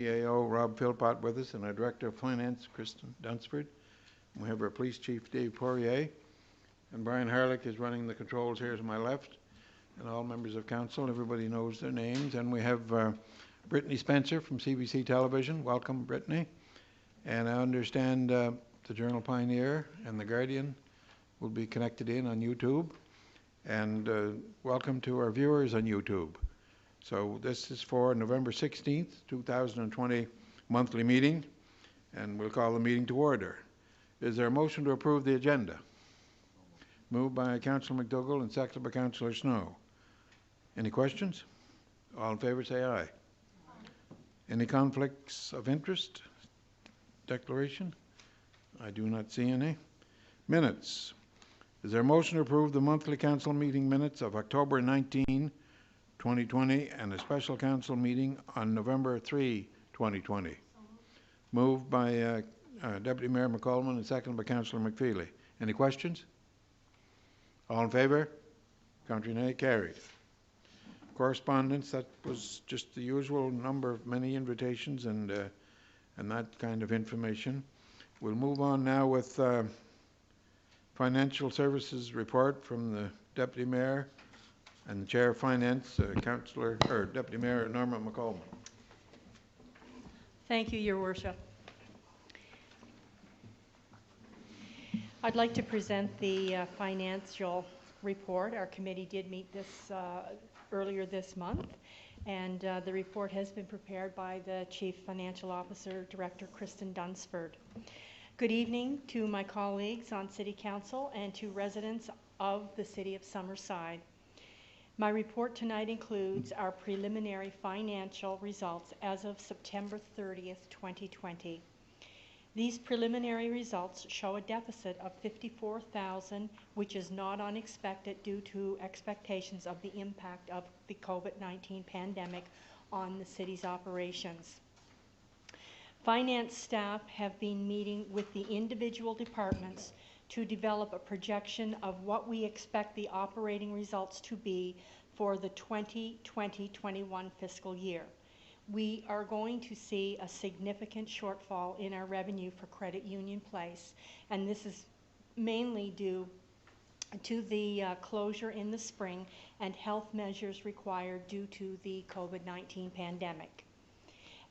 CAO Rob Philpott with us, and our Director of Finance, Kristen Dunsford. We have our Police Chief, Dave Poirier, and Brian Harlick is running the controls here to my left, and all members of council. Everybody knows their names. And we have Brittany Spencer from CBC Television. Welcome, Brittany. And I understand the Journal Pioneer and the Guardian will be connected in on YouTube. And welcome to our viewers on YouTube. So this is for November 16th, 2020 monthly meeting, and we'll call the meeting to order. Is there a motion to approve the agenda? Moved by Councillor McDougall and seconded by Councillor Snow. Any questions? All in favour say aye. Any conflicts of interest? Declaration? I do not see any. Minutes. Is there a motion to approve the monthly council meeting minutes of October 19, 2020 and a special council meeting on November 3, 2020? Moved by Deputy Mayor McCollum and seconded by Councillor McFeely. Any questions? All in favour? Contrary nay? Carried. Correspondence, that was just the usual number of many invitations and that kind of information. We'll move on now with Financial Services report from the Deputy Mayor and the Chair of Finance, Deputy Mayor Norma McCollum. Thank you, Your Worship. I'd like to present the financial report. Our committee did meet this earlier this month, and the report has been prepared by the Chief Financial Officer, Director Kristen Dunsford. Good evening to my colleagues on City Council and to residents of the City of Summerside. My report tonight includes our preliminary financial results as of September 30th, 2020. These preliminary results show a deficit of $54,000, which is not unexpected due to expectations of the impact of the COVID-19 pandemic on the city's operations. Finance staff have been meeting with the individual departments to develop a projection of what we expect the operating results to be for the 2020-21 fiscal year. We are going to see a significant shortfall in our revenue for Credit Union Place, and this is mainly due to the closure in the spring and health measures required due to the COVID-19 pandemic.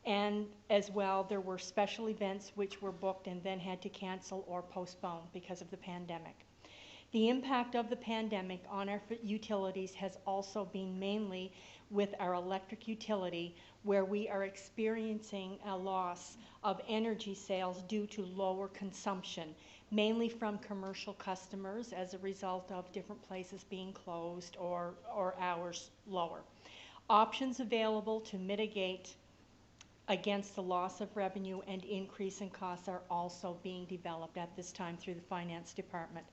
And as well, there were special events which were booked and then had to cancel or postpone because of the pandemic. The impact of the pandemic on our utilities has also been mainly with our electric utility, where we are experiencing a loss of energy sales due to lower consumption, mainly from commercial customers as a result of different places being closed or hours lower. Options available to mitigate against the loss of revenue and increase in costs are also being developed at this time through the Finance Department.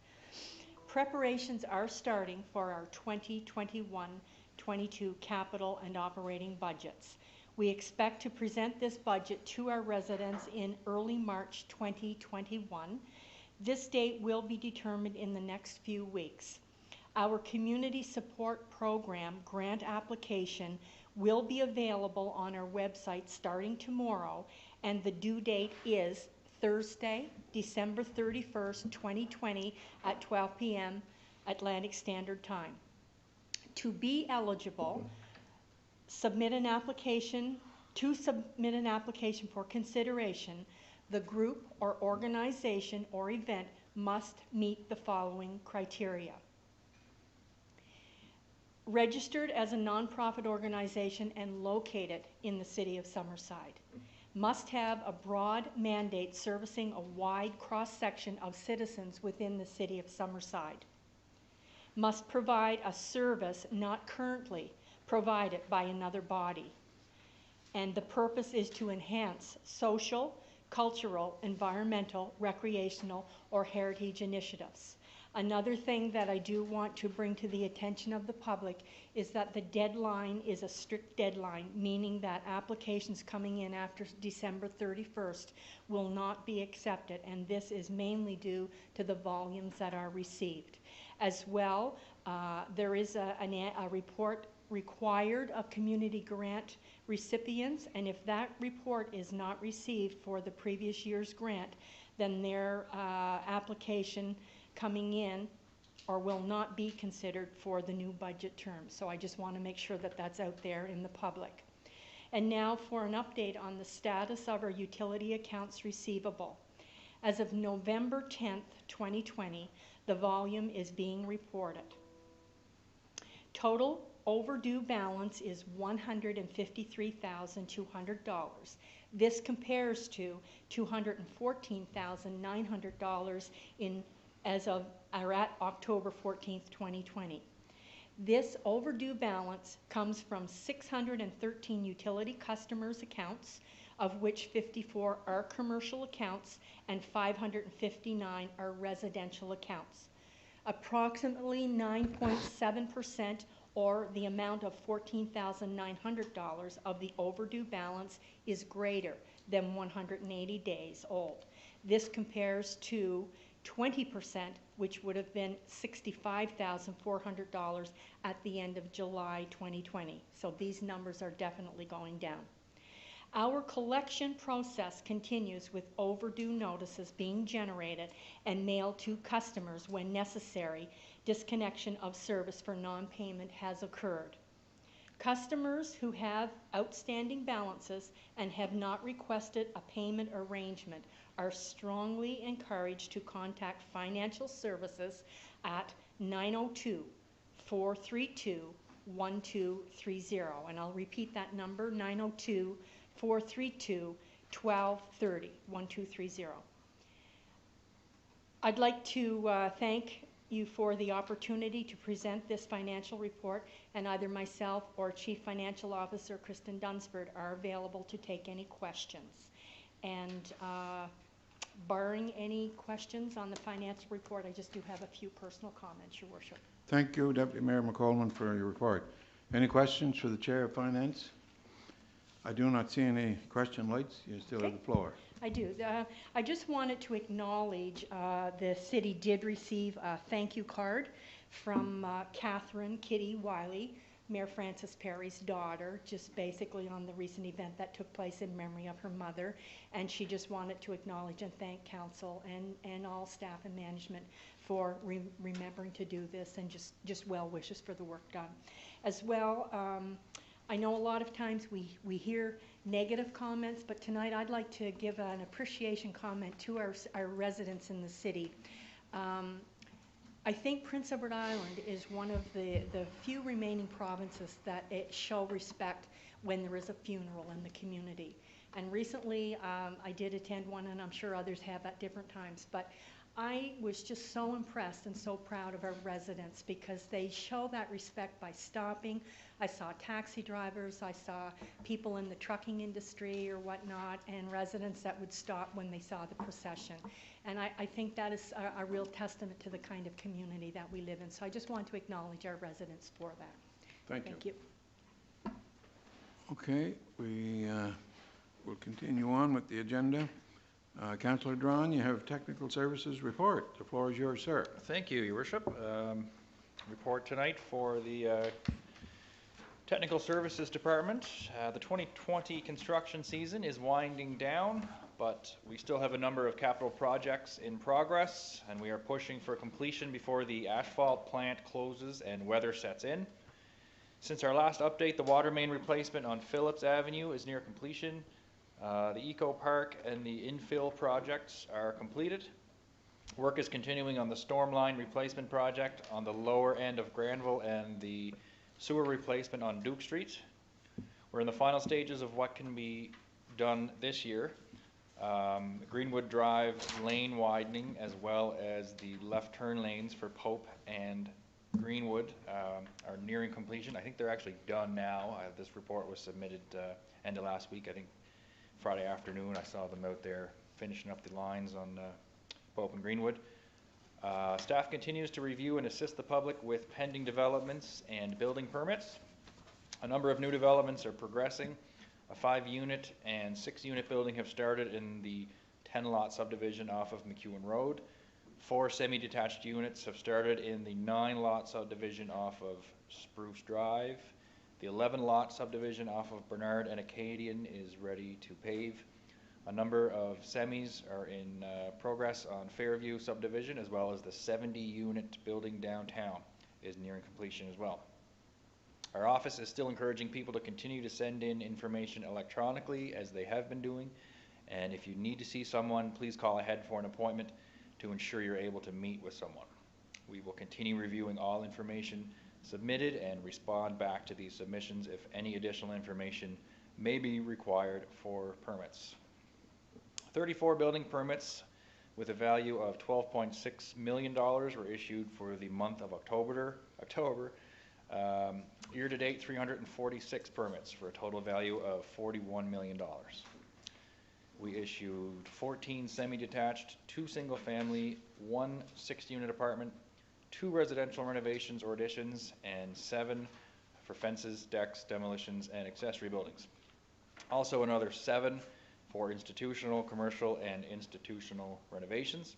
Preparations are starting for our 2021-22 capital and operating budgets. We expect to present this budget to our residents in early March 2021. This date will be determined in the next few weeks. Our community support program grant application will be available on our website starting tomorrow, and the due date is Thursday, December 31st, 2020 at 12 p.m. Atlantic Standard Time. To be eligible, submit an application for consideration. The group or organization or event must meet the following criteria. Registered as a nonprofit organization and located in the City of Summerside. Must have a broad mandate servicing a wide cross-section of citizens within the City of Summerside. Must provide a service not currently provided by another body. And the purpose is to enhance social, cultural, environmental, recreational, or heritage initiatives. Another thing that I do want to bring to the attention of the public is that the deadline is a strict deadline, meaning that applications coming in after December 31st will not be accepted, and this is mainly due to the volumes that are received. As well, there is a report required of community grant recipients, and if that report is not received for the previous year's grant, then their application coming in or will not be considered for the new budget term. So I just want to make sure that that's out there in the public. And now for an update on the status of our utility accounts receivable. As of November 10th, 2020, the volume is being reported. Total overdue balance is $153,200. This compares to $214,900 as of at October 14th, 2020. This overdue balance comes from 613 utility customers' accounts, of which 54 are commercial accounts and 559 are residential accounts. Approximately 9.7%, or the amount of $14,900 of the overdue balance, is greater than 180 days old. This compares to 20%, which would have been $65,400 at the end of July 2020. So these numbers are definitely going down. Our collection process continues with overdue notices being generated and mailed to customers when necessary. Disconnection of service for non-payment has occurred. Customers who have outstanding balances and have not requested a payment arrangement are strongly encouraged to contact Financial Services at 902-432-1230. And I'll repeat that number, 902-432-1230, 1230. I'd like to thank you for the opportunity to present this financial report, and either myself or Chief Financial Officer Kristen Dunsford are available to take any questions. And barring any questions on the financial report, I just do have a few personal comments, Your Worship. Thank you, Deputy Mayor McCollum, for your report. Any questions for the Chair of Finance? I do not see any question lights. You still have the floor. I do. I just wanted to acknowledge the city did receive a thank you card from Catherine Kitty Wiley, Mayor Francis Perry's daughter, just basically on the recent event that took place in memory of her mother. And she just wanted to acknowledge and thank council and all staff and management for remembering to do this, and just well wishes for the work done. As well, I know a lot of times we hear negative comments, but tonight I'd like to give an appreciation comment to our residents in the city. I think Prince Edward Island is one of the few remaining provinces that show respect when there is a funeral in the community. And recently I did attend one, and I'm sure others have at different times, but I was just so impressed and so proud of our residents because they show that respect by stopping. I saw taxi drivers, I saw people in the trucking industry or whatnot, and residents that would stop when they saw the procession. And I think that is a real testament to the kind of community that we live in. So I just want to acknowledge our residents for that. Thank you. Okay, we will continue on with the agenda. Councillor Drawn, you have Technical Services report. The floor is yours, sir. Thank you, Your Worship. Report tonight for the Technical Services Department. The 2020 construction season is winding down, but we still have a number of capital projects in progress, and we are pushing for completion before the asphalt plant closes and weather sets in. Since our last update, the water main replacement on Phillips Avenue is near completion. The Eco Park and the infill projects are completed. Work is continuing on the storm line replacement project on the lower end of Granville and the sewer replacement on Duke Street. We're in the final stages of what can be done this year. Greenwood Drive lane widening, as well as the left turn lanes for Pope and Greenwood are nearing completion. I think they're actually done now. This report was submitted end of last week, I think Friday afternoon. I saw them out there finishing up the lines on Pope and Greenwood. Staff continues to review and assist the public with pending developments and building permits. A number of new developments are progressing. A 5-unit and 6-unit building have started in the 10-lot subdivision off of McEwen Road. 4 semi-detached units have started in the 9-lot subdivision off of Spruce Drive. The 11-lot subdivision off of Bernard and Acadian is ready to pave. A number of semis are in progress on Fairview subdivision, as well as the 70-unit building downtown is nearing completion as well. Our office is still encouraging people to continue to send in information electronically as they have been doing. And if you need to see someone, please call ahead for an appointment to ensure you're able to meet with someone. We will continue reviewing all information submitted and respond back to these submissions if any additional information may be required for permits. 34 building permits with a value of $12.6 million were issued for the month of October. Year-to-date, 346 permits for a total value of $41 million. We issued 14 semi-detached, 2 single-family, 1 6-unit apartment, 2 residential renovations or additions, and 7 for fences, decks, demolitions, and accessory buildings. Also another 7 for institutional, commercial, and institutional renovations.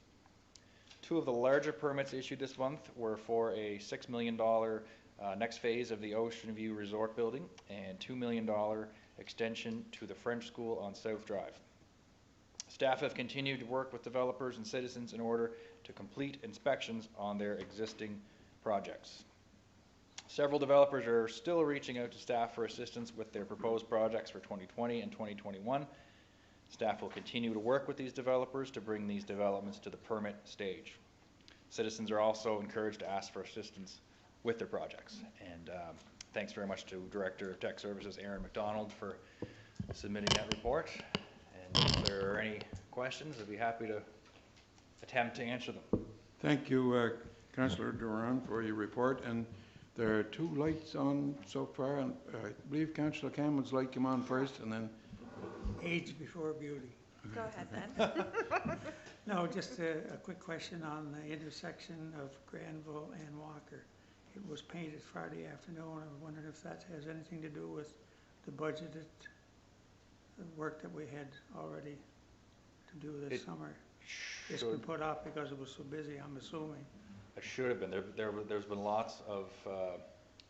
2 of the larger permits issued this month were for a $6 million next phase of the Ocean View Resort building and $2 million extension to the French School on South Drive. Staff have continued to work with developers and citizens in order to complete inspections on their existing projects. Several developers are still reaching out to staff for assistance with their proposed projects for 2020 and 2021. Staff will continue to work with these developers to bring these developments to the permit stage. Citizens are also encouraged to ask for assistance with their projects. And thanks very much to Director of Tech Services, Aaron McDonald, for submitting that report. And if there are any questions, I'd be happy to attempt to answer them. Thank you, Councillor Duran, for your report. And there are 2 lights on so far, and I believe Councillor Campbell's light came on first, and then... Age before beauty. Go ahead then. No, just a quick question on the intersection of Granville and Walker. It was painted Friday afternoon. I wondered if that has anything to do with the budgeted work that we had already to do this summer. It's been put off because it was so busy, I'm assuming. It should have been. There's been lots of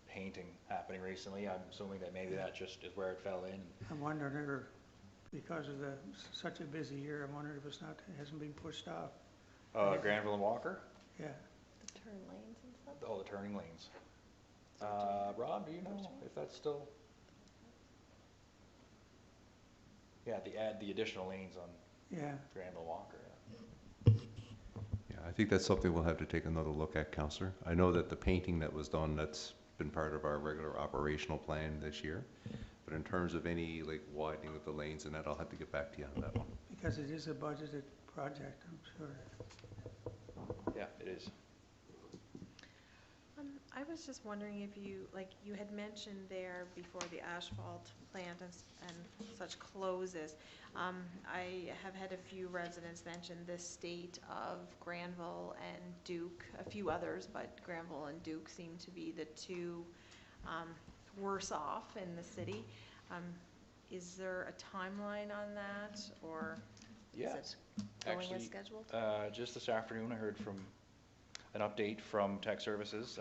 painting happening recently. I'm assuming that maybe that just is where it fell in. I'm wondering, because of such a busy year, I'm wondering if it hasn't been pushed off. Granville and Walker? Yeah. The turn lanes and stuff. Oh, the turning lanes. Rob, do you know if that's still? Yeah, the additional lanes on Granville and Walker. Yeah, I think that's something we'll have to take another look at, Councillor. I know that the painting that was done, that's been part of our regular operational plan this year. But in terms of any like widening of the lanes and that, I'll have to get back to you on that one. Because it is a budgeted project, I'm sure. Yeah, it is. I was just wondering if you had mentioned there before the asphalt plant and such closes. I have had a few residents mention the state of Granville and Duke, a few others, but Granville and Duke seem to be the 2 worse off in the city. Is there a timeline on that, or is it going as scheduled? Just this afternoon I heard from an update from Tech Services,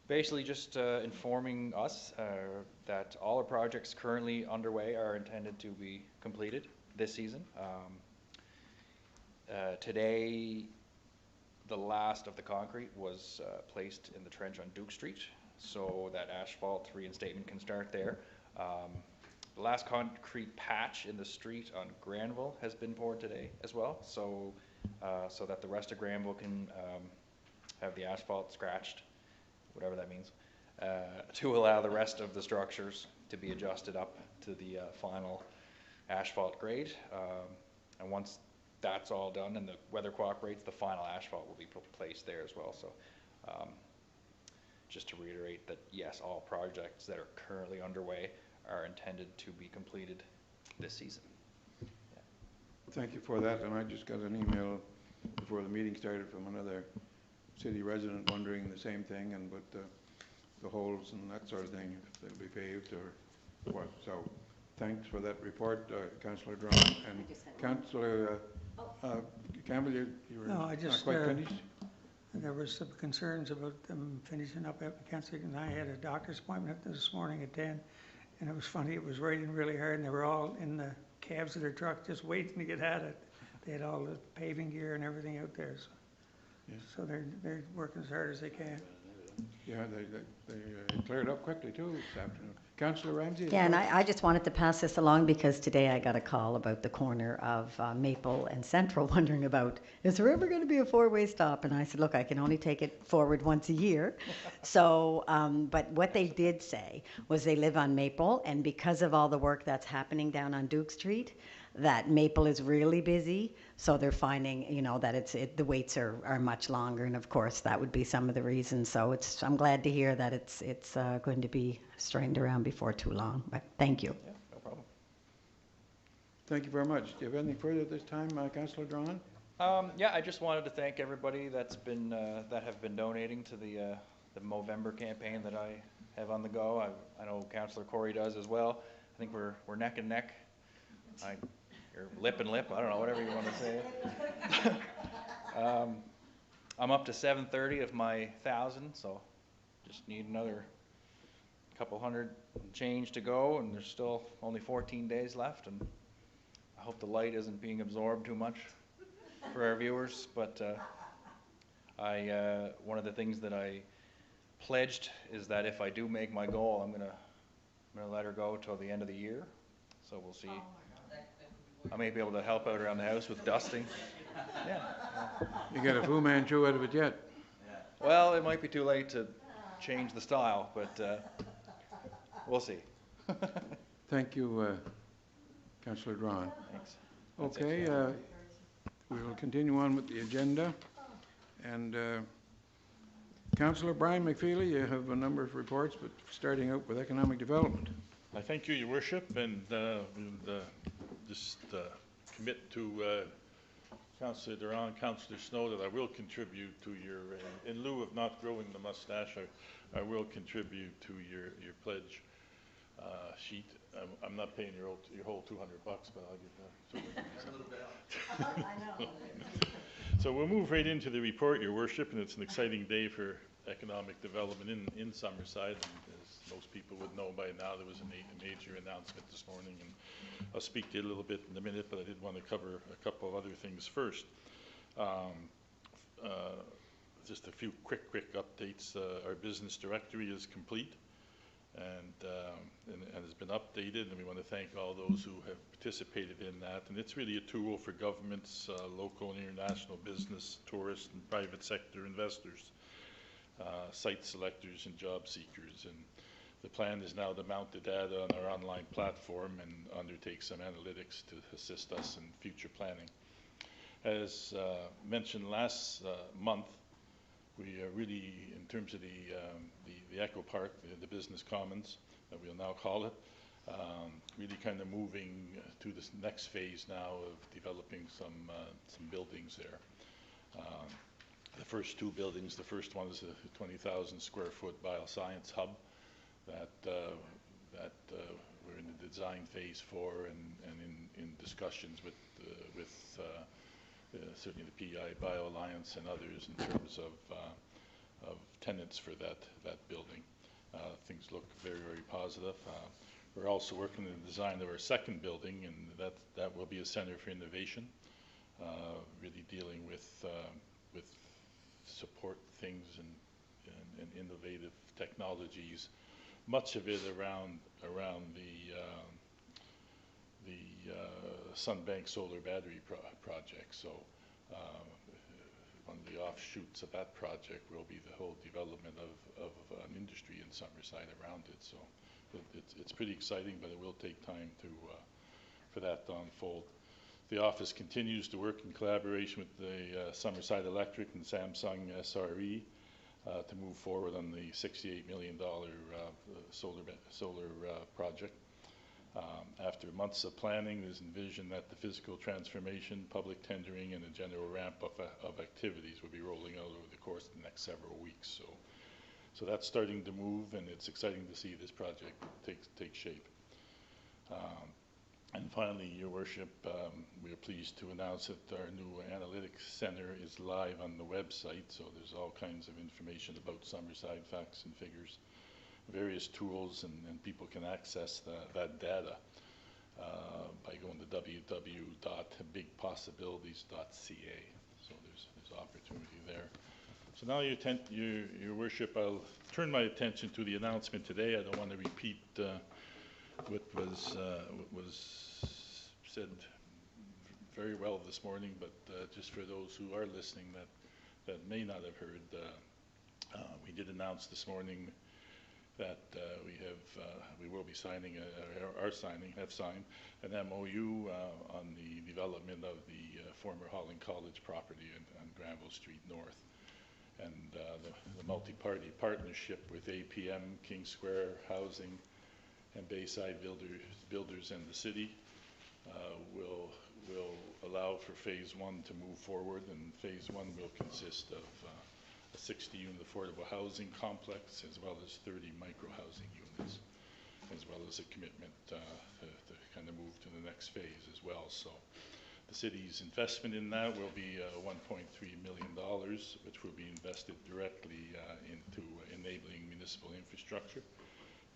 basically just informing us that all our projects currently underway are intended to be completed this season. Today, the last of the concrete was placed in the trench on Duke Street, so that asphalt reinstatement can start there. The last concrete patch in the street on Granville has been poured today as well, so that the rest of Granville can have the asphalt scratched, whatever that means, to allow the rest of the structures to be adjusted up to the final asphalt grade. And once that's all done and the weather cooperates, the final asphalt will be placed there as well. So just to reiterate that, yes, all projects that are currently underway are intended to be completed this season. Thank you for that, and I just got an email before the meeting started from another city resident wondering the same thing, and with the holes and that sort of thing, if they'll be paved or what. So thanks for that report, Councillor Drummond. And Councillor Campbell, you were No, I not just, quite finished? there was some concerns about them finishing up at McKenzie, and I had a doctor's appointment this morning at 10, and it was funny, it was raining really hard, and they were all in the cabs of their truck just waiting to get at it. They had all the paving gear and everything out there, so, Yeah. so they're working as hard as they can. Yeah, they cleared up quickly too this afternoon. Councillor Ramsey? Yeah, and I just wanted to pass this along because today I got a call about the corner of Maple and Central, wondering about, is there ever going to be a four-way stop? And I said, look, I can only take it forward once a year. So, but what they did say was they live on Maple, and because of all the work that's happening down on Duke Street, that Maple is really busy, so they're finding, you know, that the waits are much longer, and of course that would be some of the reasons. So I'm glad to hear that it's going to be straightened around before too long. But thank you. Yeah, no problem. Thank you very much. Do you have anything further at this time, Councillor Drawn? Yeah, I just wanted to thank everybody that have been donating to the Movember campaign that I have on the go. I know Councillor Corey does as well. I think we're neck and neck. Or lip and lip, I don't know, whatever you want to say. I'm up to 730 of my 1,000, so just need another couple hundred and change to go, and there's still only 14 days left, and I hope the light isn't being absorbed too much for our viewers, but one of the things that I pledged is that if I do make my goal, I'm gonna let her go till the end of the year, so we'll see. I may be able to help out around the house with dusting. Yeah. You got a Fu Manchu out of it yet? Well, it might be too late to change the style, but we'll see. Thank you, Councillor Drawn. Thanks. That's it. Okay, we will continue on with the agenda. And Councillor Brian McFeely, you have a number of reports, but starting out with economic development. I thank you, Your Worship, and just commit to Councillor Duran, Councillor Snow, that I will contribute to your, in lieu of not growing the mustache, I will contribute to your pledge sheet. I'm not paying your whole $200, but I'll give that. A little bit. I know. So we'll move right into the report, Your Worship, and it's an exciting day for economic development in Summerside. And as most people would know by now, there was a major announcement this morning, and I'll speak to it a little bit in a minute, but I did want to cover a couple of other things first. Just a few quick updates. Our business directory is complete and has been updated, and we want to thank all those who have participated in that. And it's really a tool for governments, local and international business, tourists, and private sector investors, site selectors, and job seekers. And the plan is now to mount the data on our online platform and undertake some analytics to assist us in future planning. As mentioned last month, we are really, in terms of the Echo Park, the business commons, that we'll now call it, really kind of moving to this next phase now of developing some buildings there. The first two buildings, the first one is a 20,000 square foot bioscience hub that we're in the design phase for, and in discussions with certainly the PI Bio Alliance and others in terms of tenants for that building. Things look very, very positive. We're also working on the design of our second building, and that will be a center for innovation, really dealing with support things and innovative technologies. Much of it around the Sunbank solar battery project. So one of the offshoots of that project will be the whole development of an industry in Summerside around it. So it's pretty exciting, but it will take time for that to unfold. The office continues to work in collaboration with the Summerside Electric and Samsung SRE to move forward on the $68 million solar project. After months of planning, there's envisioned that the physical transformation, public tendering, and a general ramp of activities will be rolling out over the course of the next several weeks. So that's starting to move, and it's exciting to see this project take shape. And finally, Your Worship, we are pleased to announce that our new analytics center is live on the website, so there's all kinds of information about Summerside, facts and figures, various tools, and people can access that data by going to www.bigpossibilities.ca. So there's opportunity there. So now, Your Worship, I'll turn my attention to the announcement today. I don't want to repeat what was said very well this morning, but just for those who are listening that may not have heard, we did announce this morning that we will be signing, have signed an MOU on the development of the former Holland College property on Granville Street North. And the multi-party partnership with APM, King Square Housing, and Bayside Builders and the city will allow for phase 1 to move forward, and phase 1 will consist of a 60-unit affordable housing complex, as well as 30 micro-housing units, as well as a commitment to kind of move to the next phase as well. So the city's investment in that will be $1.3 million, which will be invested directly into enabling municipal infrastructure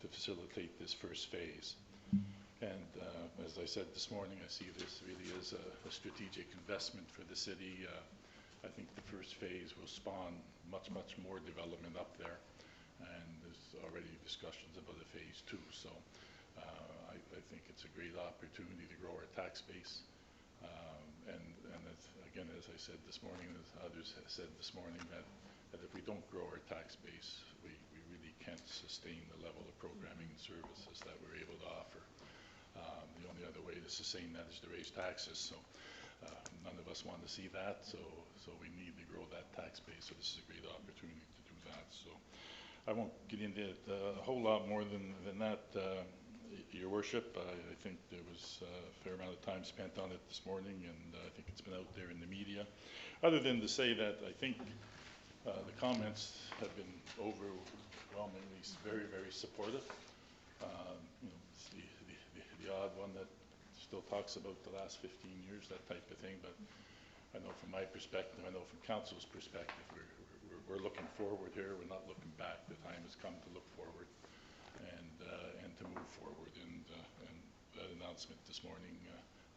to facilitate this first phase. And as I said this morning, I see this really as a strategic investment for the city. I think the first phase will spawn much more development up there, and there's already discussions about a phase 2. So I think it's a great opportunity to grow our tax base. And again, as I said this morning, as others have said this morning, that if we don't grow our tax base, we really can't sustain the level of programming and services that we're able to offer. The only other way to sustain that is to raise taxes. So none of us want to see that. So we need to grow that tax base. So this is a great opportunity to do that. So I won't get into it a whole lot more than that. Your Worship, I think there was a fair amount of time spent on it this morning, and I think it's been out there in the media. Other than to say that I think the comments have been overwhelmingly very supportive. You know, it's the odd one that still talks about the last 15 years, that type of thing, but I know from my perspective, I know from Council's perspective, we're looking forward here, we're not looking back. The time has come to look forward and to move forward, and that announcement this morning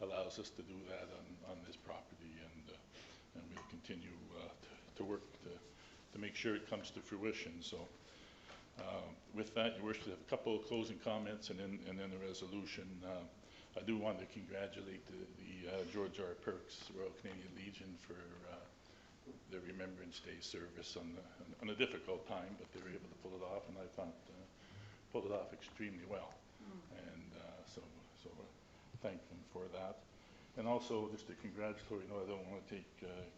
allows us to do that on this property, and we'll continue to work to make sure it comes to fruition. So with that, Your Worship, I have a couple of closing comments and then a resolution. I do want to congratulate the George R. Perks Royal Canadian Legion for their Remembrance Day service on a difficult time, but they were able to pull it off, and I thought pulled it off extremely well. And so thank them for that. And also, just a congratulatory note, I don't want to take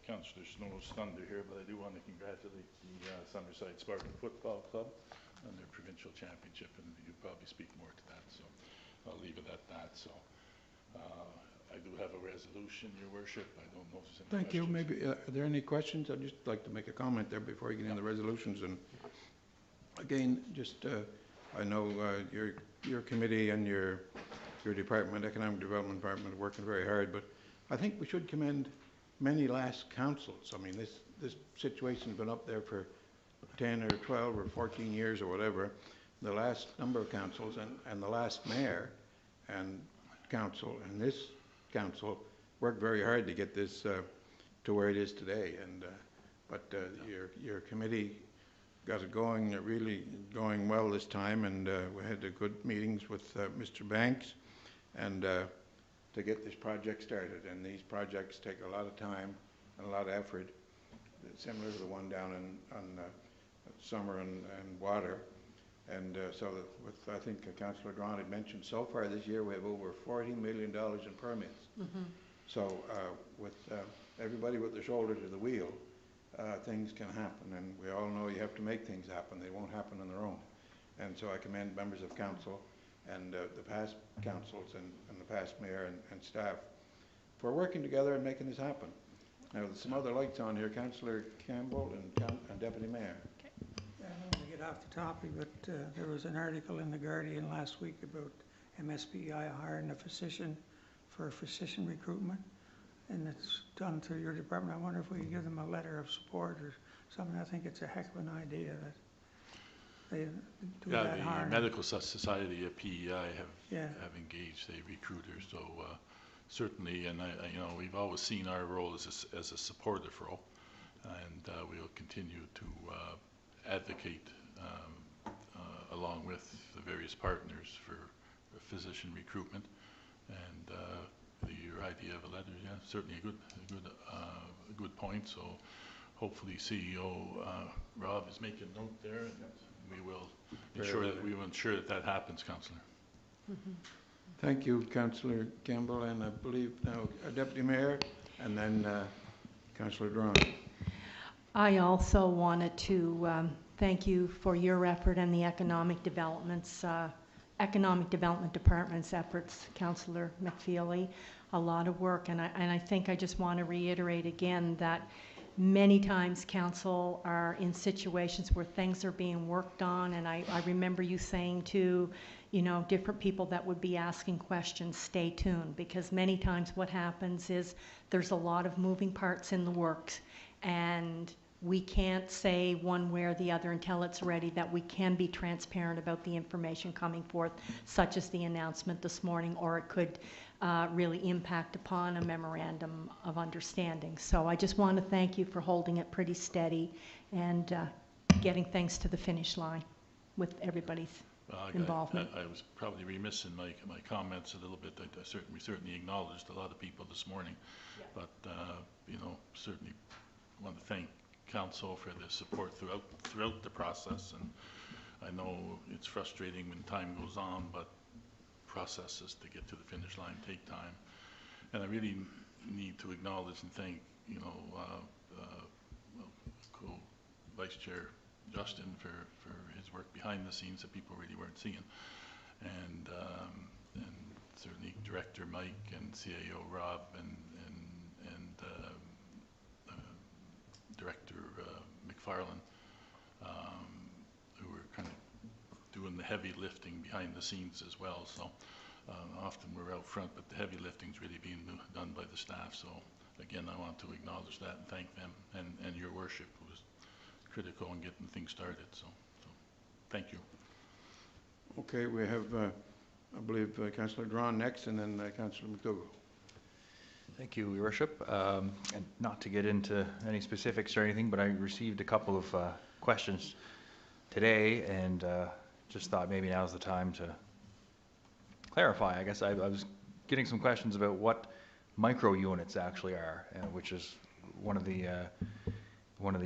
Councillor Snow's thunder here, but I do want to congratulate the Summerside Spartan Football Club on their provincial championship, and you'll probably speak more to that, so I'll leave it at that. So I do have a resolution, Your Worship. I don't know if there's any Thank questions. you. Maybe, are there any questions? I'd just like to make a comment there before you get into the resolutions. And again, just, I know your committee and your department, Economic Development Department, are working very hard, but I think we should commend many last councils. I mean, this situation's been up there for 10 or 12 or 14 years or whatever. The last number of councils and the last mayor and council and this council worked very hard to get this to where it is today. And but your committee got it going, really going well this time, and we had good meetings with Mr. Banks and to get this project started. And these projects take a lot of time and a lot of effort, similar to the one down on Summer and Water. And so that with, I think Councillor Grant had mentioned, so far this year we have over $40 million in permits. Mm-hmm. So with everybody with their shoulder to the wheel, things can happen, and we all know you have to make things happen. They won't happen on their own. And so I commend members of council and the past councils and the past mayor and staff for working together and making this happen. Now, there's some other lights on here, Councillor Campbell and Deputy Mayor. I don't want to get off the topic, but there was an article in The Guardian last week about MSPI hiring a physician for physician recruitment, and it's done through your department. I wonder if we could give them a letter of support or something. I think it's a heck of an idea that they do Yeah, that the hard. Medical Society of PEI Yeah. have engaged a recruiter, so certainly, and you know, we've always seen our role as a supportive role, and we'll continue to advocate along with the various partners for physician recruitment. And your idea of a letter, yeah, certainly a good point. So hopefully CEO Rob is making note there, and we will ensure that happens, Councillor. Thank you, Councillor Campbell, and I believe now Deputy Mayor, and then Councillor Drawn. I also wanted to thank you for your effort and the Economic Development Department's efforts, Councillor McFeely. A lot of work, and I think I just want to reiterate again that many times council are in situations where things are being worked on, and I remember you saying to, you know, different people that would be asking questions, stay tuned, because many times what happens is there's a lot of moving parts in the works, and we can't say one way or the other until it's ready that we can be transparent about the information coming forth, such as the announcement this morning, or it could really impact upon a memorandum of understanding. So I just want to thank you for holding it pretty steady and getting things to the finish line with everybody's involvement. I was probably remiss in my comments a little bit. We certainly acknowledged a lot of people this morning, but you know, certainly want to thank Council for the support throughout the process. And I know it's frustrating when time goes on, but processes to get to the finish line take time. And I really need to acknowledge and thank, you know, Vice Chair Justin for his work behind the scenes that people really weren't seeing, and certainly Director Mike and CAO Rob and Director McFarlane, who were kind of doing the heavy lifting behind the scenes as well. So often we're out front, but the heavy lifting's really being done by the staff. So again, I want to acknowledge that and thank them, and your worship was critical in getting things started. So thank you. Okay, we have, I believe, Councillor Drawn next, and then Councillor McDougall. Thank you, Your Worship. And not to get into any specifics or anything, but I received a couple of questions today, and just thought maybe now's the time to clarify. I guess I was getting some questions about what micro units actually are, which is one of the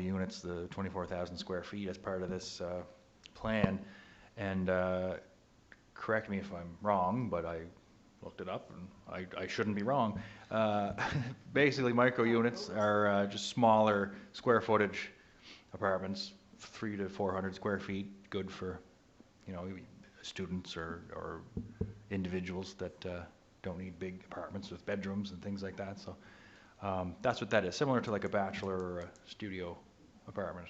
units, the 24,000 square feet, as part of this plan. And correct me if I'm wrong, but I looked it up, and I shouldn't be wrong. Basically, micro units are just smaller square footage apartments, 300 to 400 square feet, good for, you know, students or individuals that don't need big apartments with bedrooms and things like that. So that's what that is, similar to like a bachelor or a studio apartment.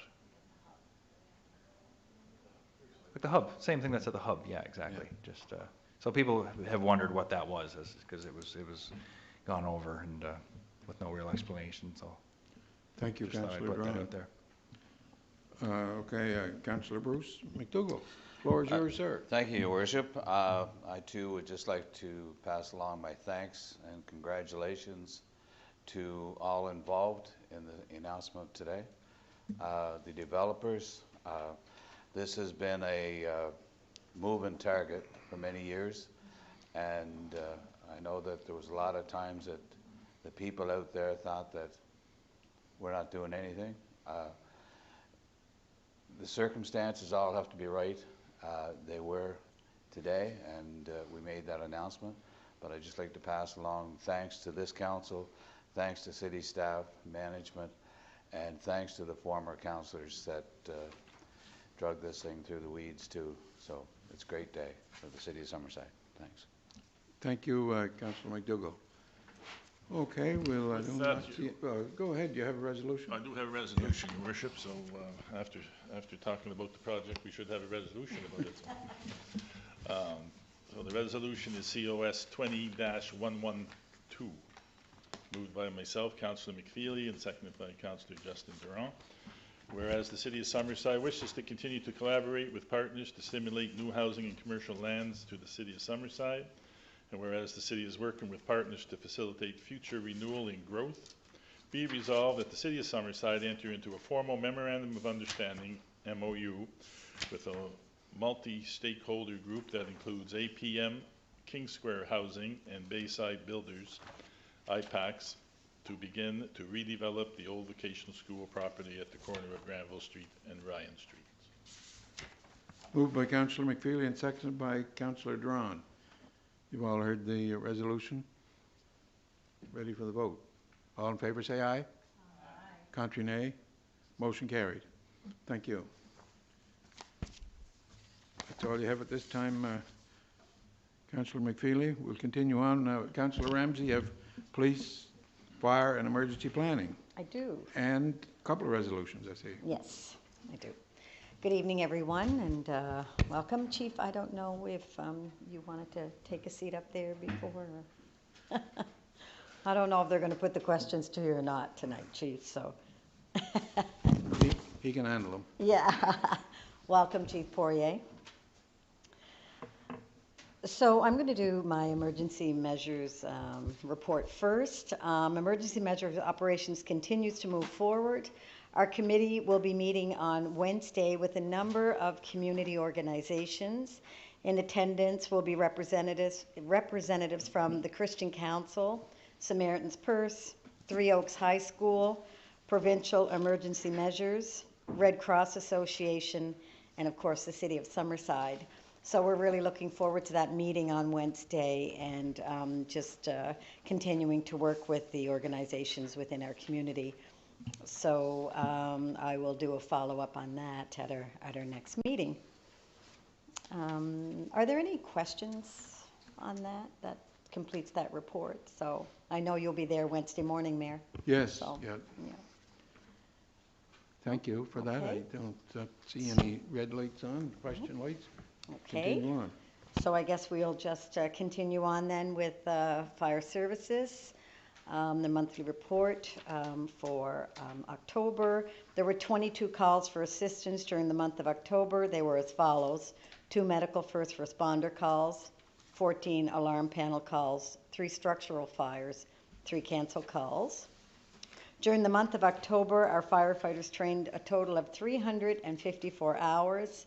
Like the hub, same thing that's at the hub. Yeah, exactly. Yeah. Just so people have wondered what that was, because it was gone over and with no real explanation. So thank you, Councillor Drawn. That out there. Okay, Councillor Bruce McDougall, floor is yours, sir. Thank you, Your Worship. I too would just like to pass along my thanks and congratulations to all involved in the announcement today. The developers, this has been a moving target for many years, and I know that there was a lot of times that the people out there thought that we're not doing anything. The circumstances all have to be right. They were today, and we made that announcement. But I'd just like to pass along thanks to this council, thanks to city staff, management, and thanks to the former councillors that drug this thing through the weeds too. So it's a great day for the city of Summerside. Thanks. Thank you, Councillor McDougall. Okay, we'll go ahead. You have a resolution? I do have a resolution, Your Worship. So after talking about the project, we should have a resolution about it. So the resolution is COS 20-11 2. Moved by myself, Councillor McFeely, and seconded by Councillor Justin Durand. Whereas the City of Summerside wishes to continue to collaborate with partners to stimulate new housing and commercial lands to the City of Summerside, and whereas the City is working with partners to facilitate future renewal and growth, be resolved that the City of Summerside enter into a formal Memorandum of Understanding, MOU, with a multi-stakeholder group that includes APM, King Square Housing, and Bayside Builders, IPACs, to begin to redevelop the old vocational school property at the corner of Granville Street and Ryan Street. Moved by Councillor McFeely and seconded by Councillor Drawn. You've all heard the resolution. Ready for the vote. All in favor say aye. Aye. Contrary nay. Motion carried. Thank you. That's all you have at this time, Councillor McFeely. We'll continue on. Now, Councillor Ramsey, you have police, fire, and emergency planning. I do. And a couple of resolutions, I see. Yes, I do. Good evening, everyone, and welcome. Chief, I don't know if you wanted to take a seat up there before. I don't know if they're going to put the questions to you or not tonight, Chief, so. He can handle them. Yeah. Welcome, Chief Poirier. So I'm going to do my emergency measures report first. Emergency measures operations continues to move forward. Our committee will be meeting on Wednesday with a number of community organizations. In attendance will be representatives from the Christian Council, Samaritan's Purse, Three Oaks High School, Provincial Emergency Measures, Red Cross Association, and of course the City of Summerside. So we're really looking forward to that meeting on Wednesday and just continuing to work with the organizations within our community. So I will do a follow-up on that at our next meeting. Are there any questions on that? That completes that report. So I know you'll be there Wednesday morning, Mayor. Yes, So, yeah. yeah. Thank you for that. Okay. I don't see any red lights on, question lights. Okay. Continue on. So I guess we'll just continue on then with fire services. The monthly report for October. There were 22 calls for assistance during the month of October. They were as follows: 2 medical first responder calls, 14 alarm panel calls, 3 structural fires, 3 cancel calls. During the month of October, our firefighters trained a total of 354 hours.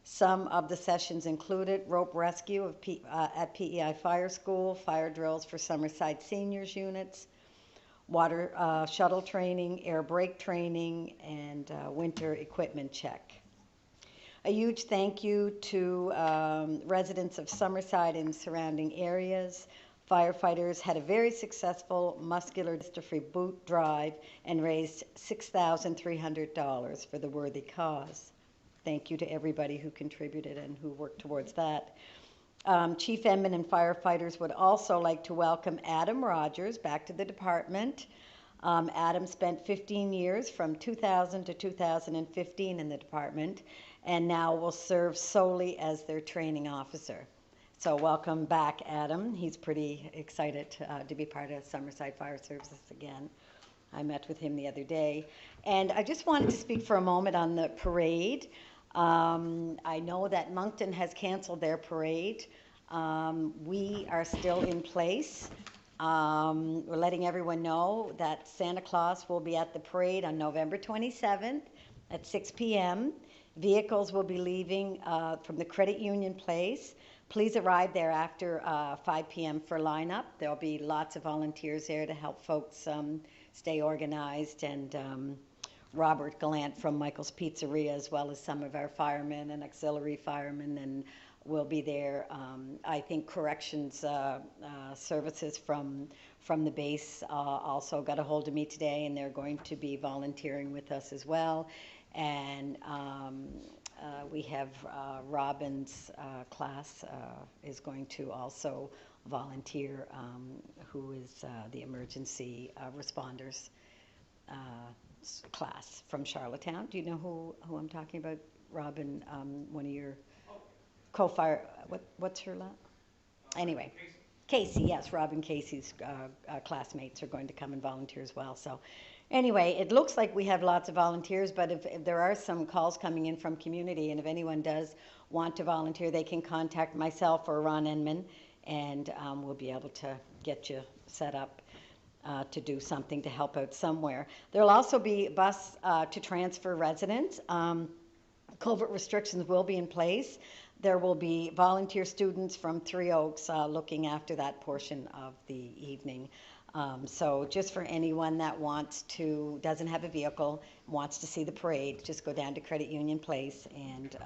Some of the sessions included rope rescue at PEI Fire School, fire drills for Summerside Seniors units, water shuttle training, air brake training, and winter equipment check. A huge thank you to residents of Summerside and surrounding areas. Firefighters had a very successful muscular dystrophy boot drive and raised $6,300 for the worthy cause. Thank you to everybody who contributed and who worked towards that. Chief Edmund and firefighters would also like to welcome Adam Rogers back to the department. Adam spent 15 years from 2000 to 2015 in the department and now will serve solely as their training officer. So welcome back, Adam. He's pretty excited to be part of Summerside Fire Services again. I met with him the other day. And I just wanted to speak for a moment on the parade. I know that Moncton has canceled their parade. We are still in place. We're letting everyone know that Santa Claus will be at the parade on November 27th at 6 p.m. Vehicles will be leaving from the Credit Union Place. Please arrive there after 5 p.m. for lineup. There'll be lots of volunteers there to help folks stay organized, and Robert Gallant from Michael's Pizzeria, as well as some of our firemen and auxiliary firemen, and will be there. I think corrections services from the base also got a hold of me today, and they're going to be volunteering with us as well. And we have Robin's class is going to also volunteer, who is the emergency responders class from Charlottetown. Do you know who I'm talking about? Robin, one of your co-fire, what's her last? Anyway, Casey, yes, Robin Casey's classmates are going to come and volunteer as well. So anyway, it looks like we have lots of volunteers, but if there are some calls coming in from community, and if anyone does want to volunteer, they can contact myself or Ron Enman, and we'll be able to get you set up to do something to help out somewhere. There'll also be a bus to transfer residents. Culvert restrictions will be in place. There will be volunteer students from Three Oaks looking after that portion of the evening. So just for anyone that doesn't have a vehicle, wants to see the parade, just go down to Credit Union Place, and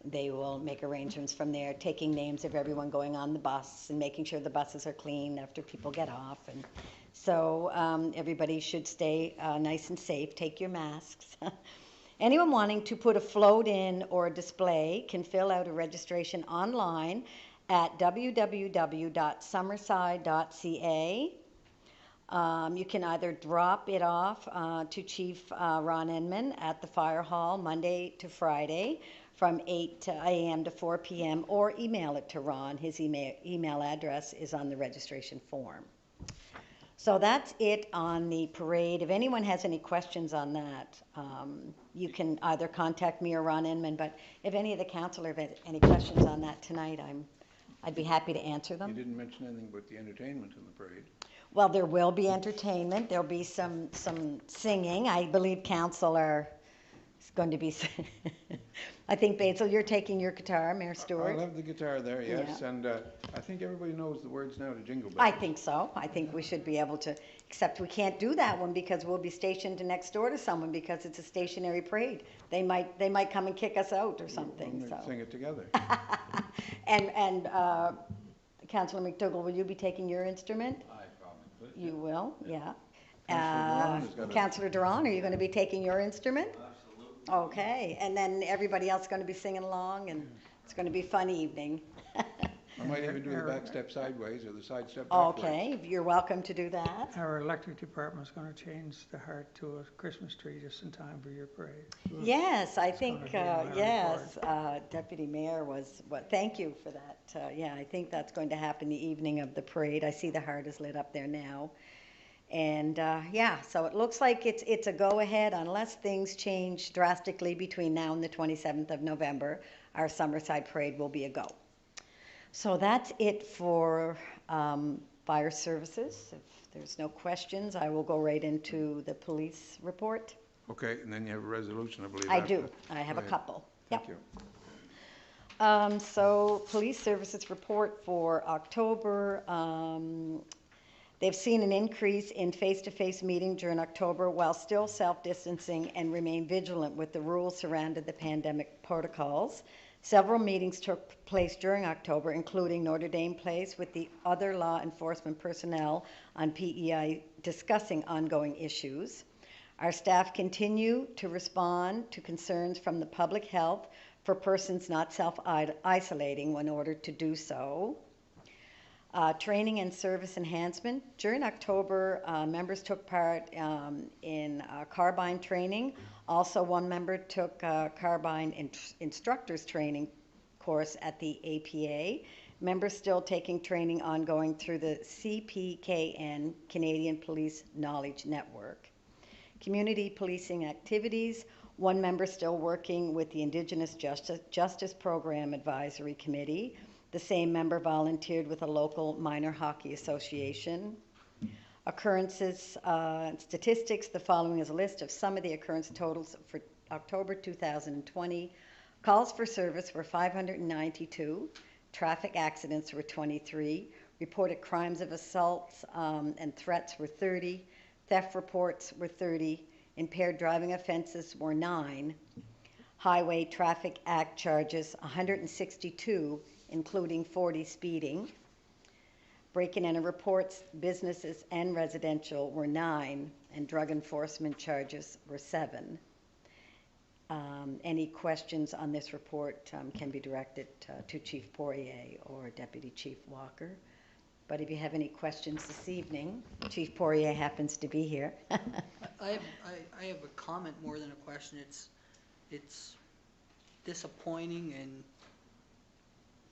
they will make arrangements from there, taking names of everyone going on the bus and making sure the buses are clean after people get off. And so everybody should stay nice and safe, take your masks. Anyone wanting to put a float in or a display can fill out a registration online at www.summerside.ca. You can either drop it off to Chief Ron Enman at the Fire Hall Monday to Friday from 8 a.m. to 4 p.m. or email it to Ron. His email address is on the registration form. So that's it on the parade. If anyone has any questions on that, you can either contact me or Ron Enman, but if any of the council have any questions on that tonight, I'd be happy to answer them. You didn't mention anything about the entertainment in the parade. Well, there will be entertainment. There'll be some singing. I believe council is going to be, I think, Basil, you're taking your guitar, Mayor Stewart. I'll have the guitar there, yes, Yeah. and I think everybody knows the words now to Jingle Bells. I think so. I think we should be able to, except we can't do that one because we'll be stationed next door to someone because it's a stationary parade. They might come and kick us out or something, We'll so. sing it together. And Councillor McDougall, will you be taking your instrument? I probably could. You will, yeah. Councillor Duran has got a- Councillor Duran, are you going to be taking your instrument? Absolutely. Okay, and then everybody else going to be singing along, and it's going to be a fun evening. I might even do the back step sideways or the side step backwards. Okay, you're welcome to do that. Our electric department's gonna change the heart to a Christmas tree just in time for your parade. Yes, I think, gonna be my yes, Deputy Mayor thank you for that. Yeah, I think that's going to happen the evening of the parade. I see the heart is lit up there now. And, yeah, so it looks like it's a go-ahead unless things change drastically between now and the 27th of November. Our Summerside Parade will be a go. So that's it for fire services. If there's no questions, I will go right into the police report. Okay, and then you have a resolution, I believe. I after. do. I have Go a ahead. couple. Thank Yep. you. So police services report for October. They've seen an increase in face-to-face meeting during October while still self-distancing and remain vigilant with the rules surrounding the pandemic protocols. Several meetings took place during October, including Notre Dame Place with the other law enforcement personnel on PEI discussing ongoing issues. Our staff continue to respond to concerns from the public health for persons not self-isolating when ordered to do so. Training and service enhancement. During October, members took part in carbine training. Also, one member took carbine instructors training course at the APA. Members still taking training ongoing through the CPKN, Canadian Police Knowledge Network. Community policing activities. One member still working with the Indigenous Justice Program Advisory Committee. The same member volunteered with a local minor hockey association. Occurrences statistics. The following is a list of some of the occurrence totals for October 2020. Calls for service were 592. Traffic accidents were 23. Reported crimes of assaults and threats were 30. Theft reports were 30. Impaired driving offenses were 9. Highway Traffic Act charges 162, including 40 speeding. Break-in and reports, businesses and residential, were 9, and drug enforcement charges were 7. Any questions on this report can be directed to Chief Poirier or Deputy Chief Walker. But if you have any questions this evening, Chief Poirier happens to be here. I have a comment more than a question. It's disappointing, and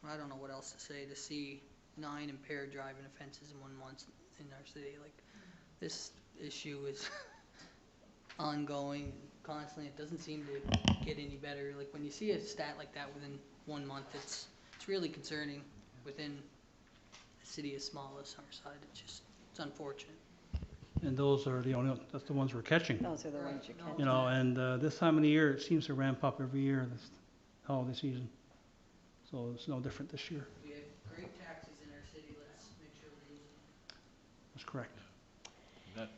I don't know what else to say, to see 9 impaired driving offenses in 1 month in our city. Like, this issue is ongoing constantly. It doesn't seem to get any better. Like, when you see a stat like that within 1 month, it's really concerning within a city as small as Summerside. It's unfortunate. And those are that's the ones we're catching. Those are the ones you catch. You know, and this time of the year, it seems to ramp up every year, this holiday season. So it's no different this year. We have great taxis in our city. Let's make sure we're using them. That's correct. That,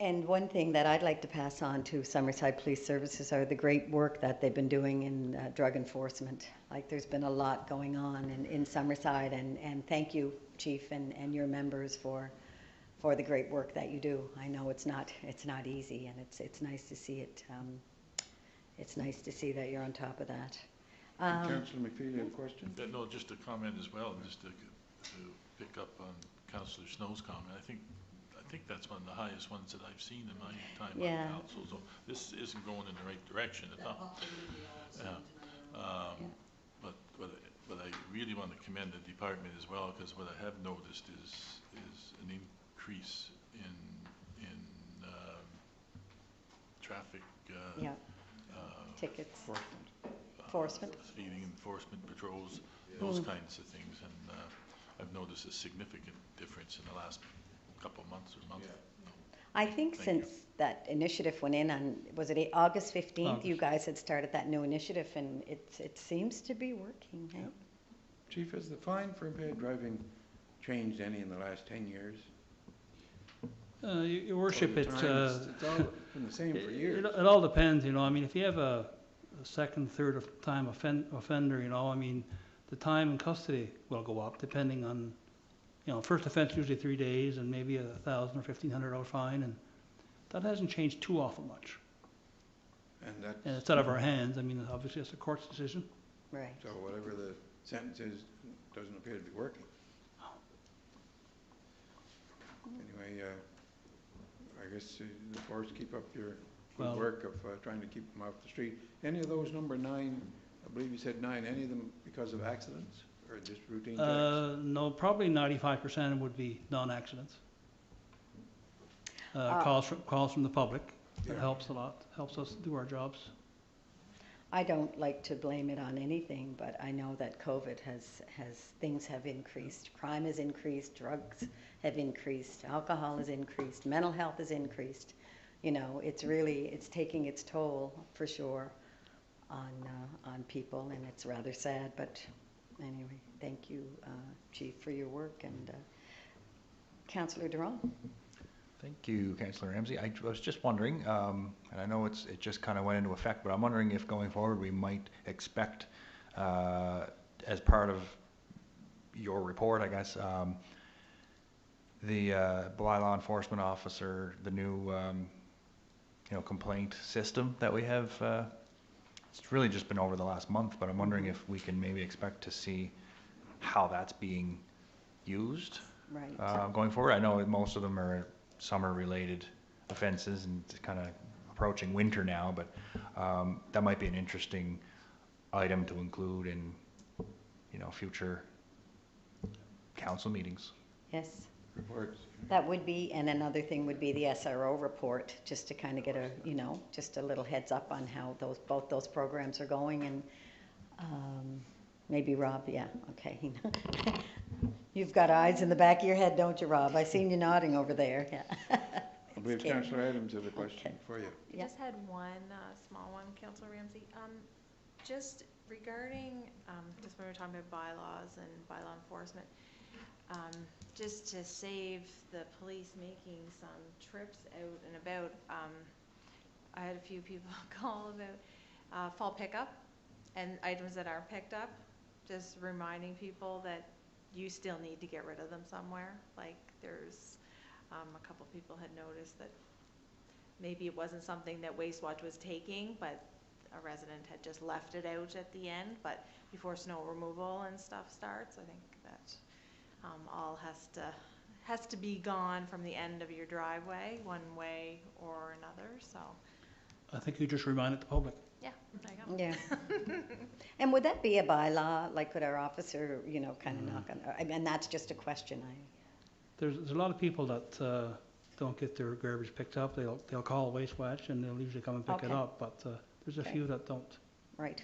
And one thing that I'd like to pass on to Summerside Police Services are the great work that they've been doing in drug enforcement. Like, there's been a lot going on in Summerside, and thank you, Chief, and your members for the great work that you do. I know it's not easy, and it's nice to see it. It's nice to see that you're on top of that. Councillor McPhee, you have a question? yeah, no, just a comment as well, and just to pick up on Councillor Snow's comment. I think that's one of the highest ones that I've seen in my time Yeah. on council. So this isn't going in the right direction at all. But I really want to commend the department as well, because what I have noticed is an increase in traffic. Yeah. Tickets. Enforcement. Enforcement. Speeding enforcement patrols, those kinds of things, and I've noticed a significant difference in the last couple of months or month. I think Thank since that initiative went in on, was it August 15th? You August. guys had started that new initiative, and it seems to be working. Hey? Chief, has the fine for impaired driving changed any in the last 10 years? Your worship, Over it's all been the same for years. it all depends, you know. I mean, if you have a second, third time offender, you know, I mean, the time in custody will go up depending on, you know, first offense usually 3 days and maybe $1,000 or $1,500 fine, and that hasn't changed too awful much. And that's, And it's out of our hands. I mean, obviously it's a court's decision. Right. so whatever the sentence is, doesn't appear to be working. Anyway, I guess the force keep up your good Well- work of trying to keep them off the street. Any of those number 9, I believe you said 9, any of them because of accidents or just routine checks? No, probably 95% would be non-accidents. Calls from the public. That Yeah. helps a lot, helps us do our jobs. I don't like to blame it on anything, but I know that COVID things have increased. Crime has increased, drugs have increased, alcohol has increased, mental health has increased. You know, it's taking its toll for sure on people, and it's rather sad. But anyway, thank you, Chief, for your work, and Councillor Durand. Thank you, Councillor Ramsey. I was just wondering, and I know it just kind of went into effect, but I'm wondering if going forward we might expect, as part of your report, I guess, the bylaw enforcement officer, the new, complaint system that we have. It's really just been over the last month, but I'm wondering if we can maybe expect to see how that's being used Right. going forward. I know most of them are summer-related offenses, and it's kind of approaching winter now, but that might be an interesting item to include in, future council meetings. Yes. Reports. That would be, and another thing would be the SRO report, just to kind of get just a little heads up on how both those programs are going, and maybe Rob, yeah, okay. You've got eyes in the back of your head, don't you, Rob? I seen you nodding over there, yeah. I believe It's Councillor Adams had a question Okay. for you. I Yeah. just had one small one, Councillor Ramsey. Just regarding, just when we were talking about bylaws and bylaw enforcement, just to save the police making some trips out and about, I had a few people call about fall pickup and items that are picked up, just reminding people that you still need to get rid of them somewhere. Like, there's a couple people had noticed that maybe it wasn't something that Waste Watch was taking, but a resident had just left it out at the end. But before snow removal and stuff starts, I think that all has to be gone from the end of your driveway, one way or another. So I think you just reminded the public. Yeah, there you go. Yeah. And would that be a bylaw, like could our officer, you know, kind of knock on, I mean, that's just a question There's a lot of people that don't get their garbage picked up. They'll call Waste Watch and they'll usually come and pick it Okay. up, but there's a Okay. few that don't, right?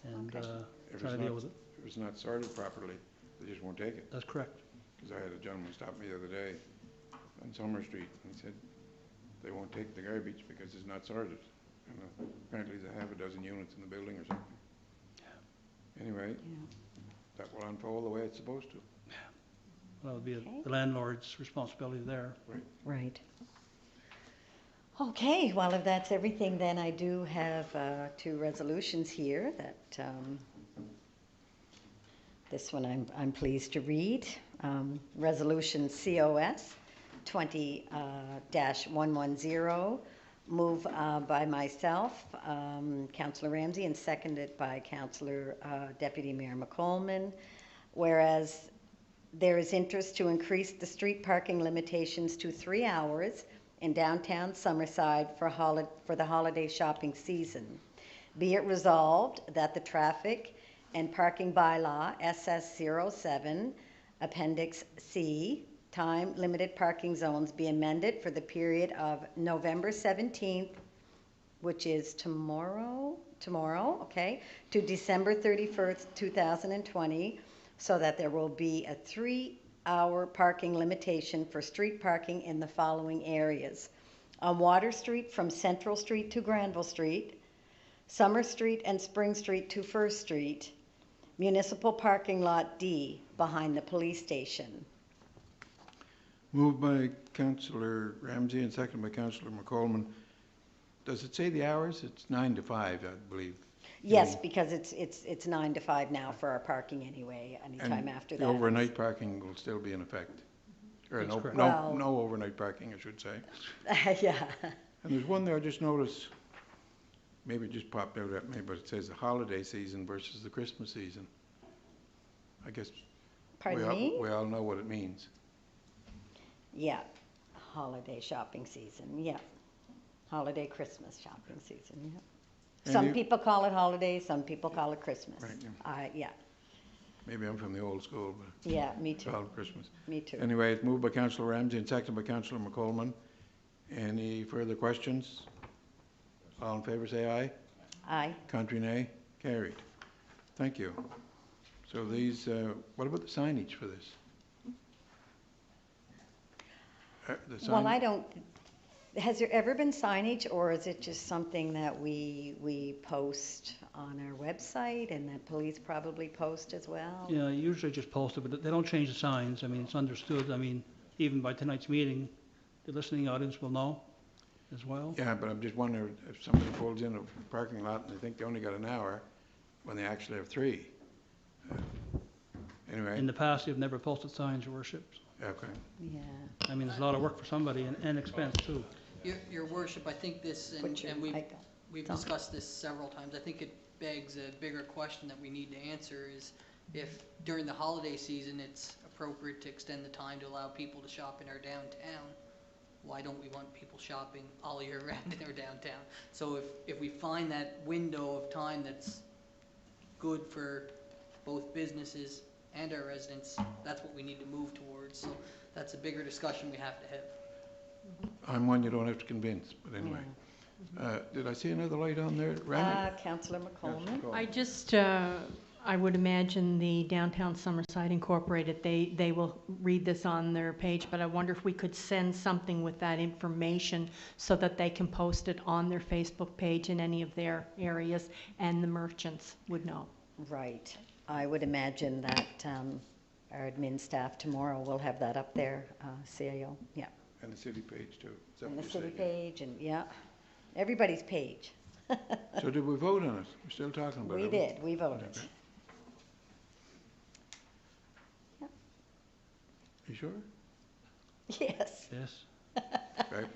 and Okay. If try it's to deal not, with it. if it's not sorted properly, they just won't take it. That's correct. Because I had a gentleman stop me the other day on Summer Street, and he said they won't take the garbage because it's not sorted. And apparently there's a half a dozen units in the building or something. Anyway, Yeah. that will unfold the way it's supposed to. That would be Okay. the landlord's responsibility there. Right. Okay, well, if that's everything, then I do have 2 resolutions here that, this one I'm pleased to read. Resolution COS 20-110, moved by myself, Councillor Ramsey, and seconded by Councillor Deputy Mayor McColman. Whereas there is interest to increase the street parking limitations to 3 hours in downtown Summerside for the holiday shopping season. Be it resolved that the traffic and parking bylaw SS07 Appendix C time limited parking zones be amended for the period of November 17th, which is tomorrow, okay, to December 31st, 2020, so that there will be a 3-hour parking limitation for street parking in the following areas: on Water Street from Central Street to Granville Street, Summer Street and Spring Street to First Street, Municipal Parking Lot D behind the police station. Moved by Councillor Ramsey and seconded by Councillor McColman. Does it say the hours? It's 9 to 5, I believe. Yes, because it's 9 to 5 now for our parking anyway, anytime And after the that. overnight parking will still be in effect. Or That's no, correct. Well- no overnight parking, I should say. Yeah, And there's one there I just noticed, maybe it just popped out at me, but it says the holiday season versus the Christmas season. I guess pardon me? we all know what it means. Yeah, holiday shopping season, yeah. Holiday Christmas shopping season, yeah. And Some you- people call it holiday, some people call it Christmas. Right, yeah. Yeah, Maybe I'm from the old school, but yeah, me it's too, all Christmas. me too. Anyway, it's moved by Councillor Ramsey and seconded by Councillor McColman. Any further questions? All in favor, say aye. Aye. Contrary, nay. Carried. Thank you. So these, what about the signage for this? The Well, sign- I don't, has there ever been signage, or is it just something that we post on our website and that police probably post as well? Yeah, usually just post it, but they don't change the signs. I mean, it's understood. I mean, even by tonight's meeting, the listening audience will know as well. Yeah, but I'm just wondering if somebody pulls in a parking lot and they think they only got an hour when they actually have 3. Anyway, In the past, they've never posted signs, Your Worship. okay. Yeah, I mean, it's a lot of work for somebody and expense too. Your worship, I think this, Put your and mic on. we've Tom. discussed this several times, I think it begs a bigger question that we need to answer is if during the holiday season, it's appropriate to extend the time to allow people to shop in our downtown, why don't we want people shopping all year round in our downtown? So if we find that window of time that's good for both businesses and our residents, that's what we need to move towards. So that's a bigger discussion we have to have. I'm one you don't have to convince, but anyway. Did I see another light on there? Randy? Councillor McColman? I just, I would imagine the Downtown Summerside Incorporated, they will read this on their page, but I wonder if we could send something with that information so that they can post it on their Facebook page in any of their areas, and the merchants would know. Right. I would imagine that our admin staff tomorrow will have that up there, CAO, yeah. And the city page too. Is that And the what city you're saying? page, and yeah, everybody's page. So did we vote on it? We're still talking about it. We did, we voted. Okay. You sure? Yes, Yes. Right.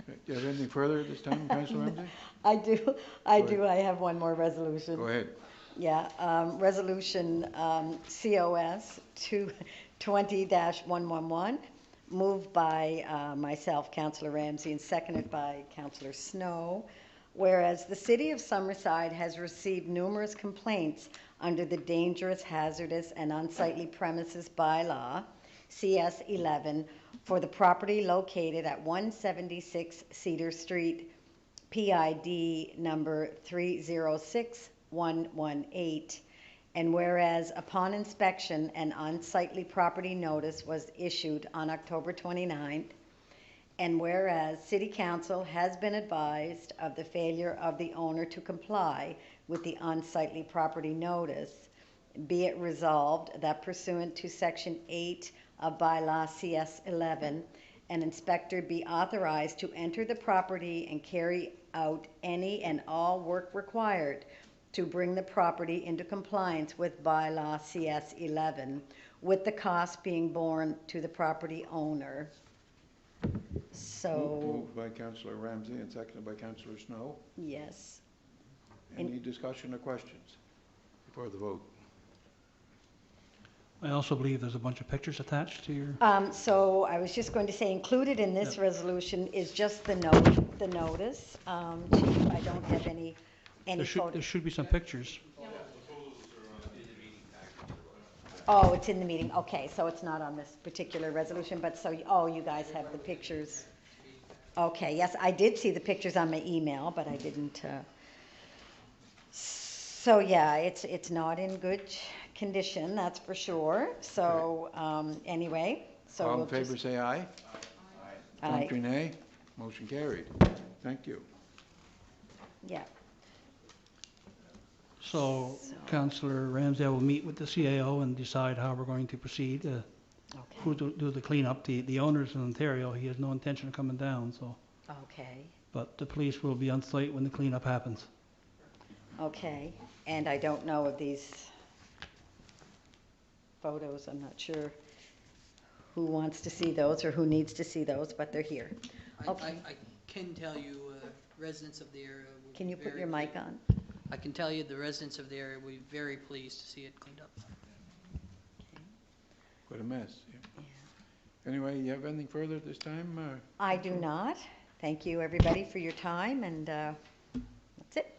Do you have anything further at this time, Councillor Ramsey? I do, Go ahead. I have one more resolution. Go ahead. Yeah, resolution COS 20-111, moved by myself, Councillor Ramsey, and seconded by Councillor Snow. Whereas the city of Summerside has received numerous complaints under the Dangerous, Hazardous, and Unsightly Premises Bylaw, CS 11, for the property located at 176 Cedar Street, PID number 306118. And whereas upon inspection, an unsightly property notice was issued on October 29th, and whereas City Council has been advised of the failure of the owner to comply with the unsightly property notice, be it resolved that pursuant to Section 8 of Bylaw CS 11, an inspector be authorized to enter the property and carry out any and all work required to bring the property into compliance with Bylaw CS 11, with the cost being borne to the property owner. So, Moved by Councillor Ramsay and seconded by Councillor Snow. yes. Any discussion or questions before the vote? I also believe there's a bunch of pictures attached to your, So I was just going to say, included in this Yep. resolution is just the notice. Chief, I don't have any there photos. should be some pictures. Oh, it's in the meeting, okay, so it's not on this particular resolution, but so, oh, you guys have the pictures. Okay, yes, I did see the pictures on my email, but I didn't, so yeah, it's not in good condition, that's for sure, so, anyway, so All we'll in favor, just. say aye. Aye. Contrary, nay. Motion carried. Thank you. Yeah, So Councillor Ramsay will meet with the CAO and decide how we're going to proceed, okay, who to do the cleanup. The owner's in Ontario, he has no intention of coming down, so, okay, but the police will be on site when the cleanup happens. okay, and I don't know of these photos, I'm not sure who wants to see those or who needs to see those, but they're here. Okay. I can tell you, residents of the area will Can be you put very your mic on? I can tell you the residents of the area will be very pleased to see it cleaned up. What a mess. Yeah. Anyway, you have anything further at this time? I do not. Thank you, everybody, for your time, and that's it.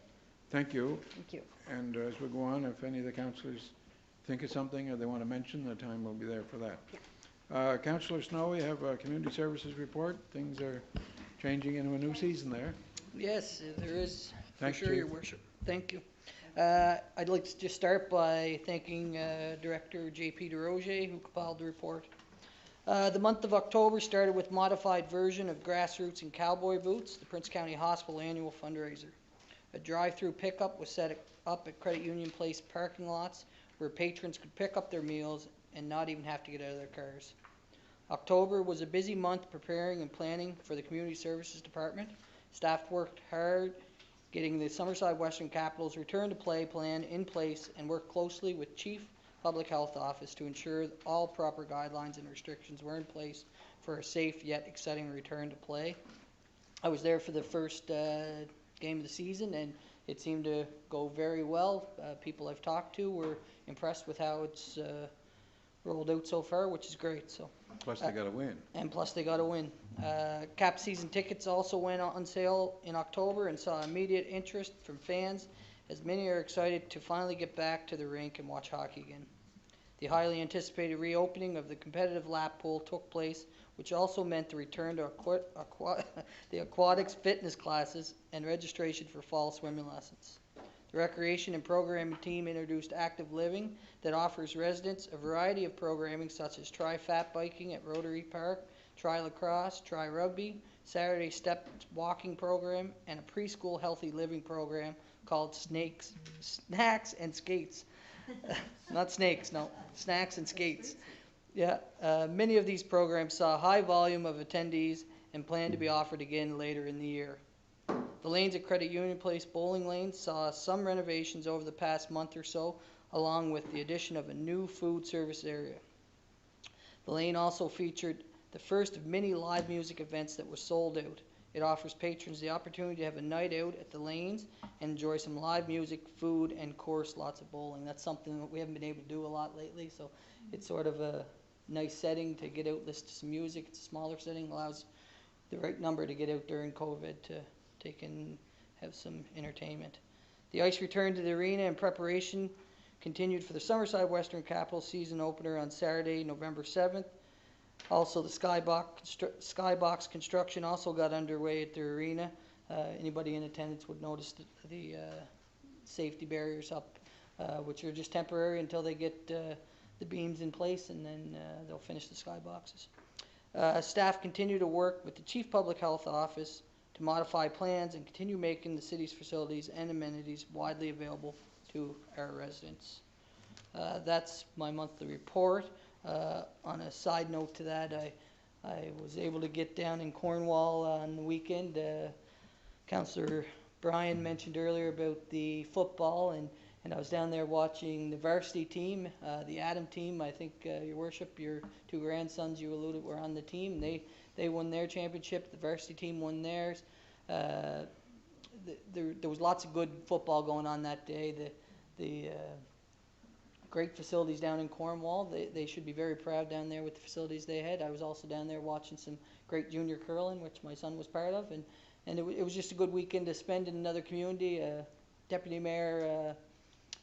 Thank you. Thank you. And as we go on, if any of the councillors think of something or they want to mention, the time will be there for that. Councillor Snow, you have a community services report. Things are changing into a new season there. Yes, there is, for Thank sure, you. Your Worship. Thank you. I'd like to just start by thanking Director J.P. DeRoger, who compiled the report. The month of October started with modified version of Grassroots and Cowboy Boots, the Prince County Hospital annual fundraiser. A drive-through pickup was set up at Credit Union Place parking lots where patrons could pick up their meals and not even have to get out of their cars. October was a busy month preparing and planning for the Community Services Department. Staff worked hard getting the Summerside Western Capitals Return to Play plan in place and worked closely with Chief Public Health Office to ensure that all proper guidelines and restrictions were in place for a safe yet exciting return to play. I was there for the first game of the season and it seemed to go very well. People I've talked to were impressed with how it's rolled out so far, which is great. So. Plus, they got to win. And plus they got to win. Cap season tickets also went on sale in October and saw immediate interest from fans, as many are excited to finally get back to the rink and watch hockey again. The highly anticipated reopening of the competitive lap pool took place, which also meant the return to the aquatics fitness classes and registration for fall swimming lessons. The Recreation and Programming team introduced Active Living that offers residents a variety of programming such as try fat biking at Rotary Park, try lacrosse, try rugby, Saturday step walking program, and a preschool healthy living program called Snacks and Skates. Not snakes, no, Snacks and Skates. Yeah, many of these programs saw a high volume of attendees and plan to be offered again later in the year. The lanes at Credit Union Place bowling lanes saw some renovations over the past month or so, along with the addition of a new food service area. The lane also featured the first of many live music events that were sold out. It offers patrons the opportunity to have a night out at the lanes and enjoy some live music, food, and of course lots of bowling. That's something that we haven't been able to do a lot lately, so it's sort of a nice setting to get out, listen to some music. It's a smaller setting, allows the right number to get out during COVID to take and have some entertainment. The ice returned to the arena in preparation continued for the Summerside Western Capital season opener on Saturday, November 7th. Also, the skybox construction also got underway at the arena. Anybody in attendance would notice the safety barriers up, which are just temporary until they get the beams in place, and then they'll finish the skyboxes. Staff continue to work with the Chief Public Health Office to modify plans and continue making the city's facilities and amenities widely available to our residents. That's my monthly report. On a side note to that, I was able to get down in Cornwall on the weekend. Councillor Brian mentioned earlier about the football, and I was down there watching the varsity team, the Adam team. I think, Your Worship, your two grandsons you alluded were on the team. They won their championship. The varsity team won theirs. There was lots of good football going on that day. The great facilities down in Cornwall. They should be very proud down there with the facilities they had. I was also down there watching some great junior curling, which my son was part of, and it was just a good weekend to spend in another community. Deputy Mayor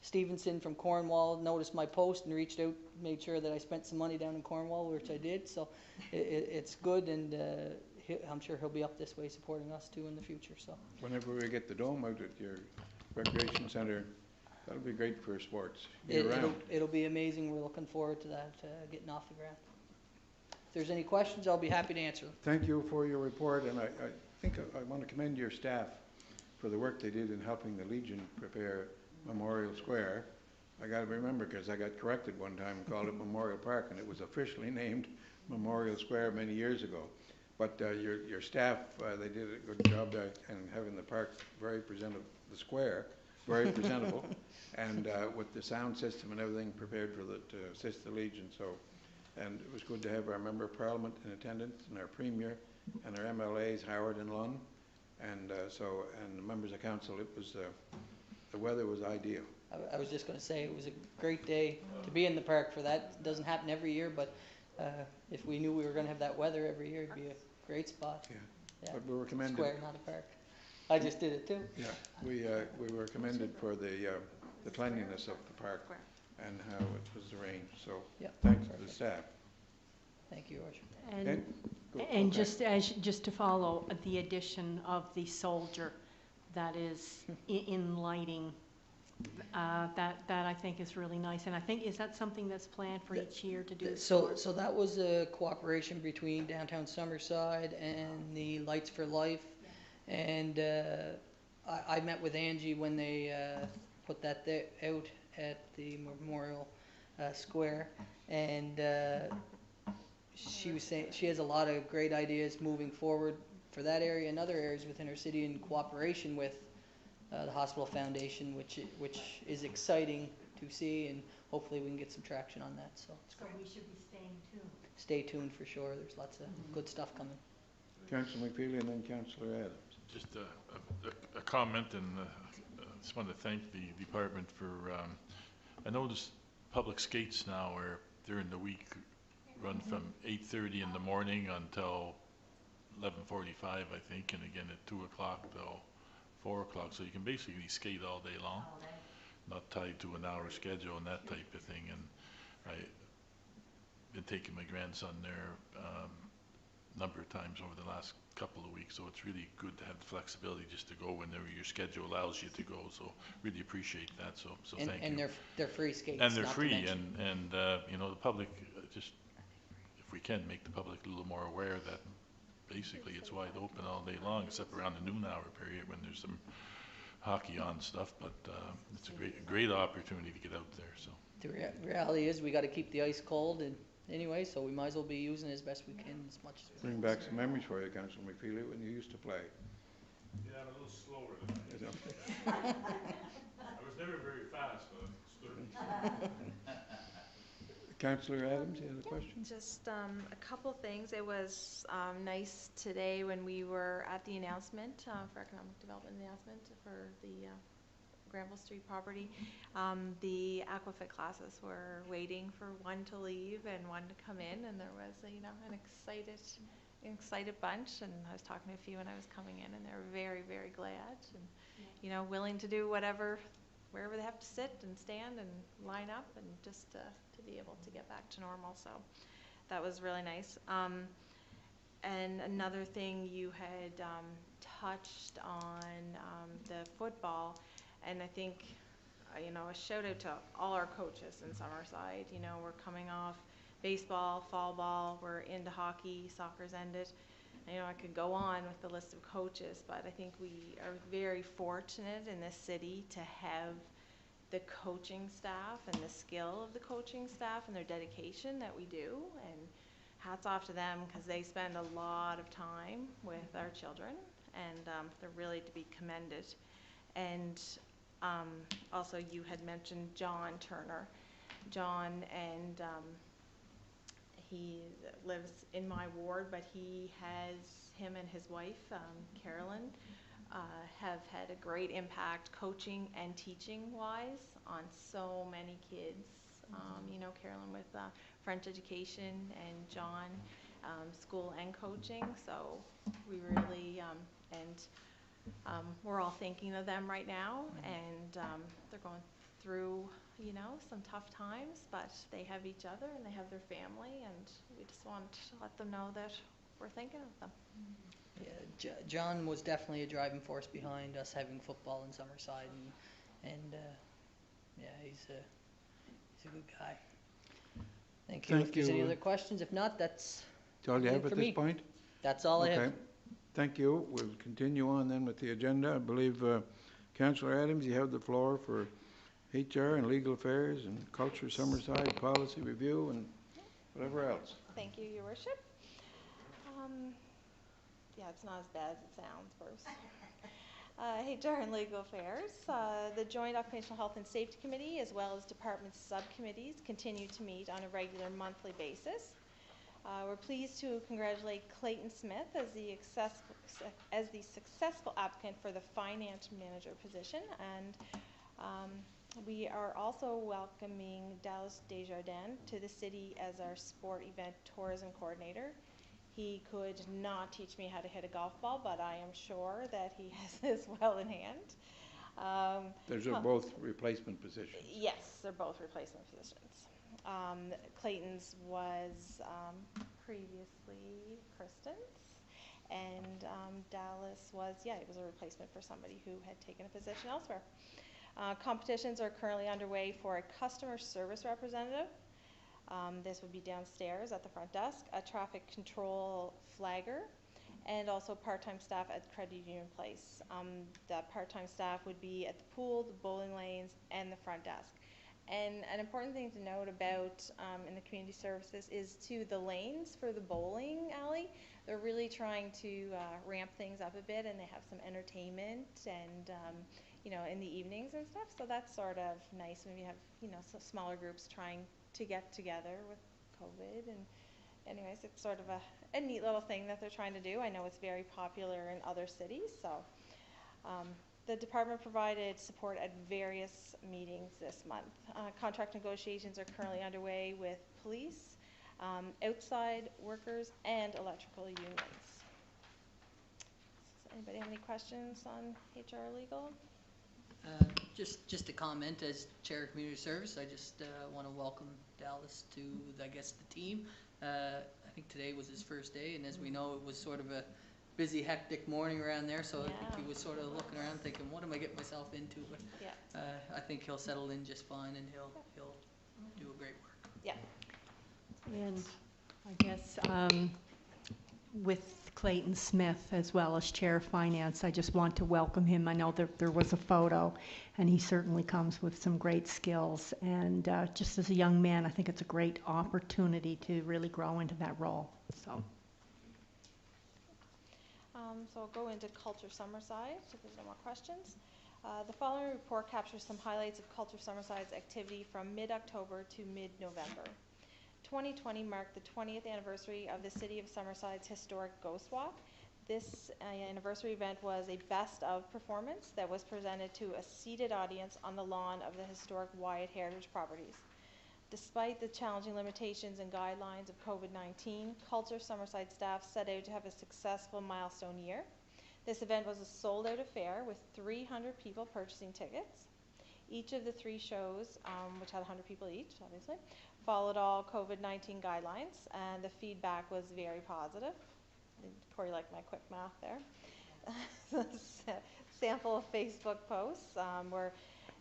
Stevenson from Cornwall noticed my post and reached out, made sure that I spent some money down in Cornwall, which I did. So it's good, and I'm sure he'll be up this way supporting us too in the future. So Whenever we get the dome out at your recreation center, that'll be great for sports year-round. It'll be amazing. We're looking forward to that, getting off the ground. If there's any questions, I'll be happy to answer them. Thank you for your report, and I think I want to commend your staff for the work they did in helping the Legion prepare Memorial Square. I got to remember, because I got corrected one time and called it Memorial Park, and it was officially named Memorial Square many years ago. But your staff, they did a good job in having the park very presentable, the square very presentable, and with the sound system and everything prepared for to assist the Legion. So, and it was good to have our Member of Parliament in attendance, and our Premier, and our MLAs, Howard and Lunn, and and the members of council. It was the weather was ideal. I was just going to say it was a great day to be in the park for that. It doesn't happen every year, but if we knew we were going to have that weather every year, it'd be a great spot. Yeah. But we were commended. Square, not a park. I just did it too. Yeah, we were commended for the cleanliness of the park and how it was arranged. So thanks to the staff. Thank you, Your Worship. And just to follow, the addition of the soldier that is in lighting, that I think is really nice. And I think, is that something that's planned for each year to do? So that was a cooperation between Downtown Summerside and the Lights for Life. And I met with Angie when they put that out at the Memorial Square, and she was saying she has a lot of great ideas moving forward for that area and other areas within her city in cooperation with the Hospital Foundation, which is exciting to see, and hopefully we can get some traction on that. So it's great. We should be staying tuned. Stay tuned for sure. There's lots of good stuff coming. Councillor McFeely and then Councillor Adams. Just a comment, and just want to thank the department for, I noticed public skates now are during the week run from 8:30 in the morning until 11:45, I think, and again at 2 o'clock till 4 o'clock. So you can basically skate all day long, not tied to an hour schedule and that type of thing. And I've been taking my grandson there number of times over the last couple of weeks, so it's really good to have the flexibility just to go whenever your schedule allows you to go. So really appreciate that. So thank you. And they're free skates. And they're free, and you know, the public just, if we can, make the public a little more aware that basically it's wide open all day long, except around the noon hour period when there's some hockey on stuff. But it's a great opportunity to get out there. So the reality is we got to keep the ice cold, and anyway, so we might as well be using it as best we can, as much as we Bring back some memories for you, Councillor McFeely, when you used to play. yeah, I'm a little slower than I was never very fast, but sturdy. Councillor Adams, you had a question? Just a couple things. It was nice today when we were at the announcement for economic development announcement for the Granville Street property. The Aquafit classes were waiting for one to leave and one to come in, and there was an excited an excited bunch, and I was talking to a few when I was coming in, and they're very, very glad, and, you know, willing to do whatever, wherever they have to sit and stand and line up, and just to be able to get back to normal, so that was really nice. And another thing you had touched on, the football, and I think, you know, a shout out to all our coaches in Summerside. You know, we're coming off baseball, fall ball, we're into hockey, soccer's ended. You know, I could go on with the list of coaches, but I think we are very fortunate in this city to have the coaching staff and the skill of the coaching staff and their dedication that we do. And hats off to them, because they spend a lot of time with our children, and they're really to be commended. And also, you had mentioned John Turner. John, and he lives in my ward, but him and his wife, Carolyn, have had a great impact coaching and teaching wise on so many kids. You know, Carolyn with French education, and John school and coaching. So we really, we're all thinking of them right now, and they're going through, you know, some tough times, but they have each other and they have their family, and we just want to let them know that we're thinking of them. Yeah, John was definitely a driving force behind us having football in Summerside, and yeah, he's a good guy. Thank you. If there's any other questions, if not, that's all you have for at me. this point? That's all I have. Okay. Thank you. We'll continue on then with the agenda. I believe, Councillor Adams, you have the floor for HR and Legal Affairs and Culture, Summerside, Policy Review, and whatever else. Thank you, Your Worship. Yeah, it's not as bad as it sounds, Bruce. HR and Legal Affairs. The Joint Occupational Health and Safety Committee, as well as department subcommittees, continue to meet on a regular monthly basis. We're pleased to congratulate Clayton Smith as the successful applicant for the finance manager position, and we are also welcoming Dallas Desjardins to the city as our sport event tourism coordinator. He could not teach me how to hit a golf ball, but I am sure that he has this well in hand. Those are both replacement positions. Yes, they're both replacement positions. Clayton's was previously Kristen's, and Dallas was, it was a replacement for somebody who had taken a position elsewhere. Competitions are currently underway for a customer service representative. This would be downstairs at the front desk, a traffic control flagger, and also part-time staff at Credit Union Place. The part-time staff would be at the pool, the bowling lanes, and the front desk. And an important thing to note about in the community services is to the lanes for the bowling alley. They're really trying to ramp things up a bit, and they have some entertainment and you know, in the evenings and stuff. So that's sort of nice when you have, you know, so smaller groups trying to get together with COVID. And anyways, it's sort of a neat little thing that they're trying to do. I know it's very popular in other cities. So the department provided support at various meetings this month. Contract negotiations are currently underway with police, outside workers, and electrical unions. Does anybody have any questions on HR legal? Just a comment as Chair of Community Service. I just want to welcome Dallas to, I guess, the team. I think today was his first day, and as we know, it was sort of a busy, hectic morning around there, so I think he was sort of looking around thinking, what am I getting myself into? But I think he'll settle in just fine, and he'll do a great work. Yeah. And I guess with Clayton Smith, as well as Chair of Finance, I just want to welcome him. I know that there was a photo, and he certainly comes with some great skills. And just as a young man, I think it's a great opportunity to really grow into that role. So I'll go into Culture Summerside, if there's no more questions. The following report captures some highlights of Culture Summerside's activity from mid-October to mid-November. 2020 marked the 20th anniversary of the City of Summerside's historic Ghost Walk. This anniversary event was a best-of performance that was presented to a seated audience on the lawn of the historic Wyatt Heritage Properties. Despite the challenging limitations and guidelines of COVID-19, Culture Summerside staff set out to have a successful milestone year. This event was a sold-out affair with 300 people purchasing tickets. Each of the 3 shows, which had 100 people each, obviously, followed all COVID-19 guidelines, and the feedback was very positive. Corey liked my quick math there. Sample of Facebook posts were,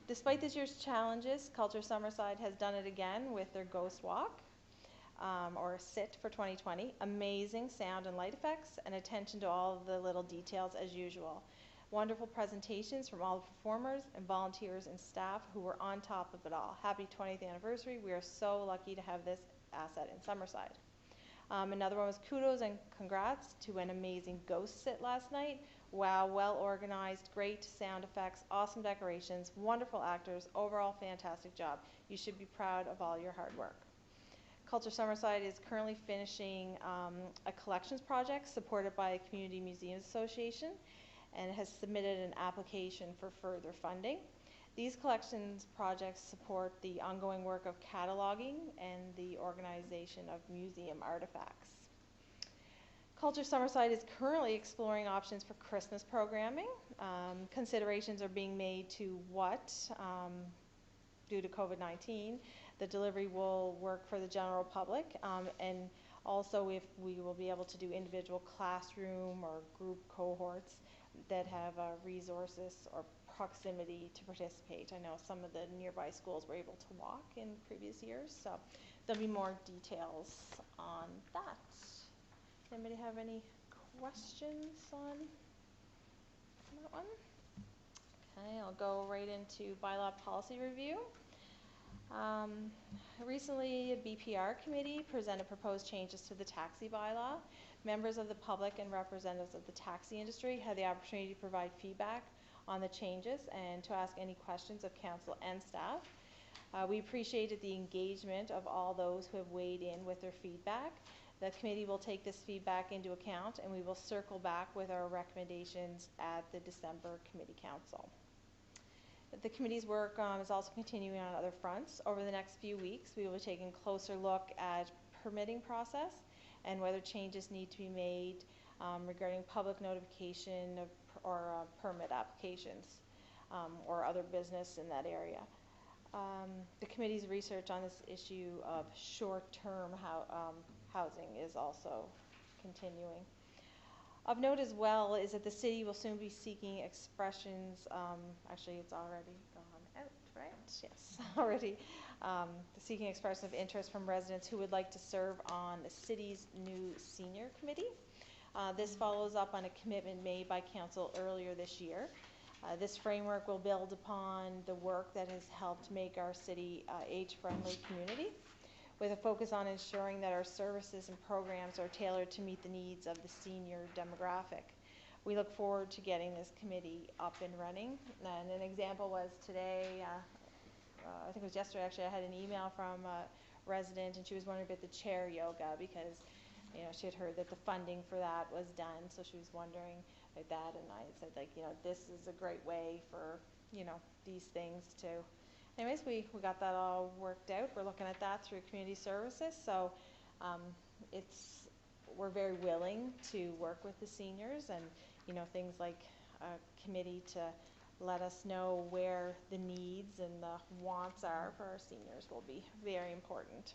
despite this year's challenges, Culture Summerside has done it again with their Ghost Walk, or SIT for 2020. Amazing sound and light effects, and attention to all of the little details as usual. Wonderful presentations from all the performers and volunteers and staff who were on top of it all. Happy 20th anniversary. We are so lucky to have this asset in Summerside. Another one was kudos and congrats to an amazing ghost sit last night. Wow, well organized, great sound effects, awesome decorations, wonderful actors, overall fantastic job. You should be proud of all your hard work. Culture Summerside is currently finishing a collections project supported by the Community Museums Association, and has submitted an application for further funding. These collections projects support the ongoing work of cataloging and the organization of museum artifacts. Culture Summerside is currently exploring options for Christmas programming. Considerations are being made to what, due to COVID-19, the delivery will work for the general public, and also if we will be able to do individual classroom or group cohorts that have resources or proximity to participate. I know some of the nearby schools were able to walk in previous years, so there'll be more details on that. Anybody have any questions on that one? Okay, I'll go right into bylaw policy review. Recently, a BPR committee presented proposed changes to the taxi bylaw. Members of the public and representatives of the taxi industry had the opportunity to provide feedback on the changes and to ask any questions of council and staff. We appreciated the engagement of all those who have weighed in with their feedback. The committee will take this feedback into account, and we will circle back with our recommendations at the December committee council. The committee's work is also continuing on other fronts. Over the next few weeks, we will be taking a closer look at permitting process and whether changes need to be made regarding public notification of or permit applications or other business in that area. The committee's research on this issue of short-term housing is also continuing. Of note as well is that the city will soon be seeking expressions, actually it's already gone out, right? Yes, already seeking expressions of interest from residents who would like to serve on the city's new senior committee. This follows up on a commitment made by council earlier this year. This framework will build upon the work that has helped make our city age-friendly community, with a focus on ensuring that our services and programs are tailored to meet the needs of the senior demographic. We look forward to getting this committee up and running. And an example was today, I think it was yesterday actually, I had an email from a resident and she was wondering about the chair yoga because she had heard that the funding for that was done, so she was wondering about that, and I said, this is a great way for, these things to. Anyways, we got that all worked out. We're looking at that through community services, so we're very willing to work with the seniors, and things like a committee to let us know where the needs and the wants are for our seniors will be very important.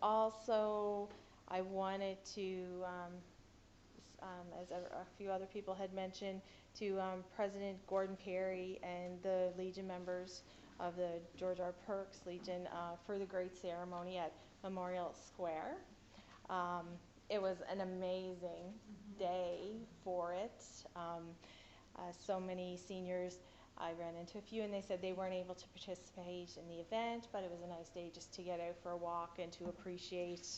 Also, I wanted to, as a few other people had mentioned, to President Gordon Perry and the Legion members of the George R. Perks Legion for the great ceremony at Memorial Square. It was an amazing day for it. So many seniors, I ran into a few and they said they weren't able to participate in the event, but it was a nice day just to get out for a walk and to appreciate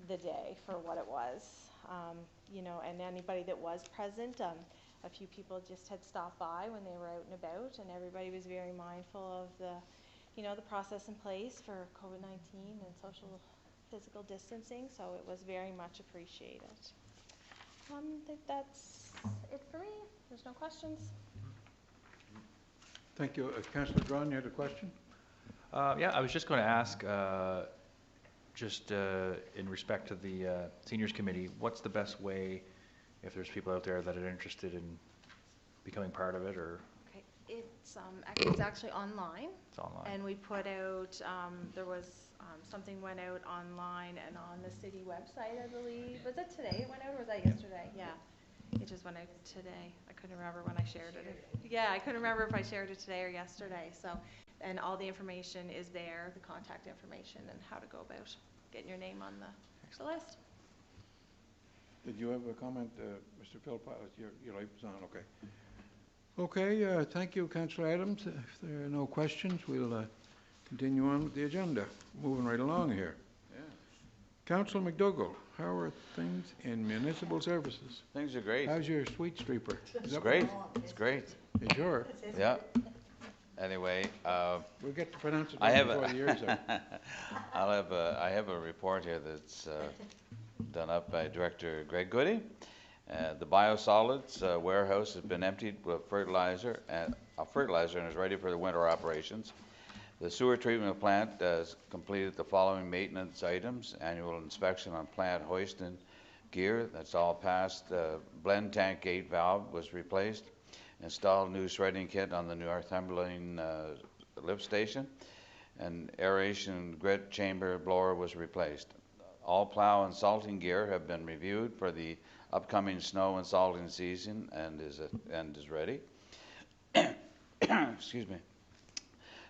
the day for what it was. And anybody that was present, a few people just had stopped by when they were out and about, and everybody was very mindful of the process in place for COVID-19 and social physical distancing, so it was very much appreciated. I think that's it for me. There's no questions. Thank you. Councillor Drawn, you had a question? Yeah, I was just going to ask, in respect to the seniors committee, what's the best way, if there's people out there that are interested in becoming part of it, or Okay, it's actually online, it's online? and we put out, there was, something went out online and on the city website, I believe. Was that today it went out, or was that yesterday? Yeah, it just went out today. I couldn't remember when I shared it. Yeah, I couldn't remember if I shared it today or yesterday, so, and all the information is there, the contact information and how to go about getting your name on the list. Did you have a comment, Mr. Philpott? Your light was on, okay. Okay, thank you, Councillor Adams. If there are no questions, we'll continue on with the agenda. Moving right along here. Yeah. Councillor McDougall, how are things in municipal services? Things are great. How's your sweet streeper? It's great. It's great. You sure? Yeah. Anyway, We'll get to pronounce it I have before the year's out. I have a report here that's done up by Director Greg Goody. The biosolids warehouse has been emptied with fertilizer and is ready for the winter operations. The sewer treatment plant has completed the following maintenance items: annual inspection on plant hoisting gear, that's all passed. Blend tank gate valve was replaced. Installed new shredding kit on the Northumberland lift station, and aeration grit chamber blower was replaced. All plow and salting gear have been reviewed for the upcoming snow and salting season and is ready. Excuse me.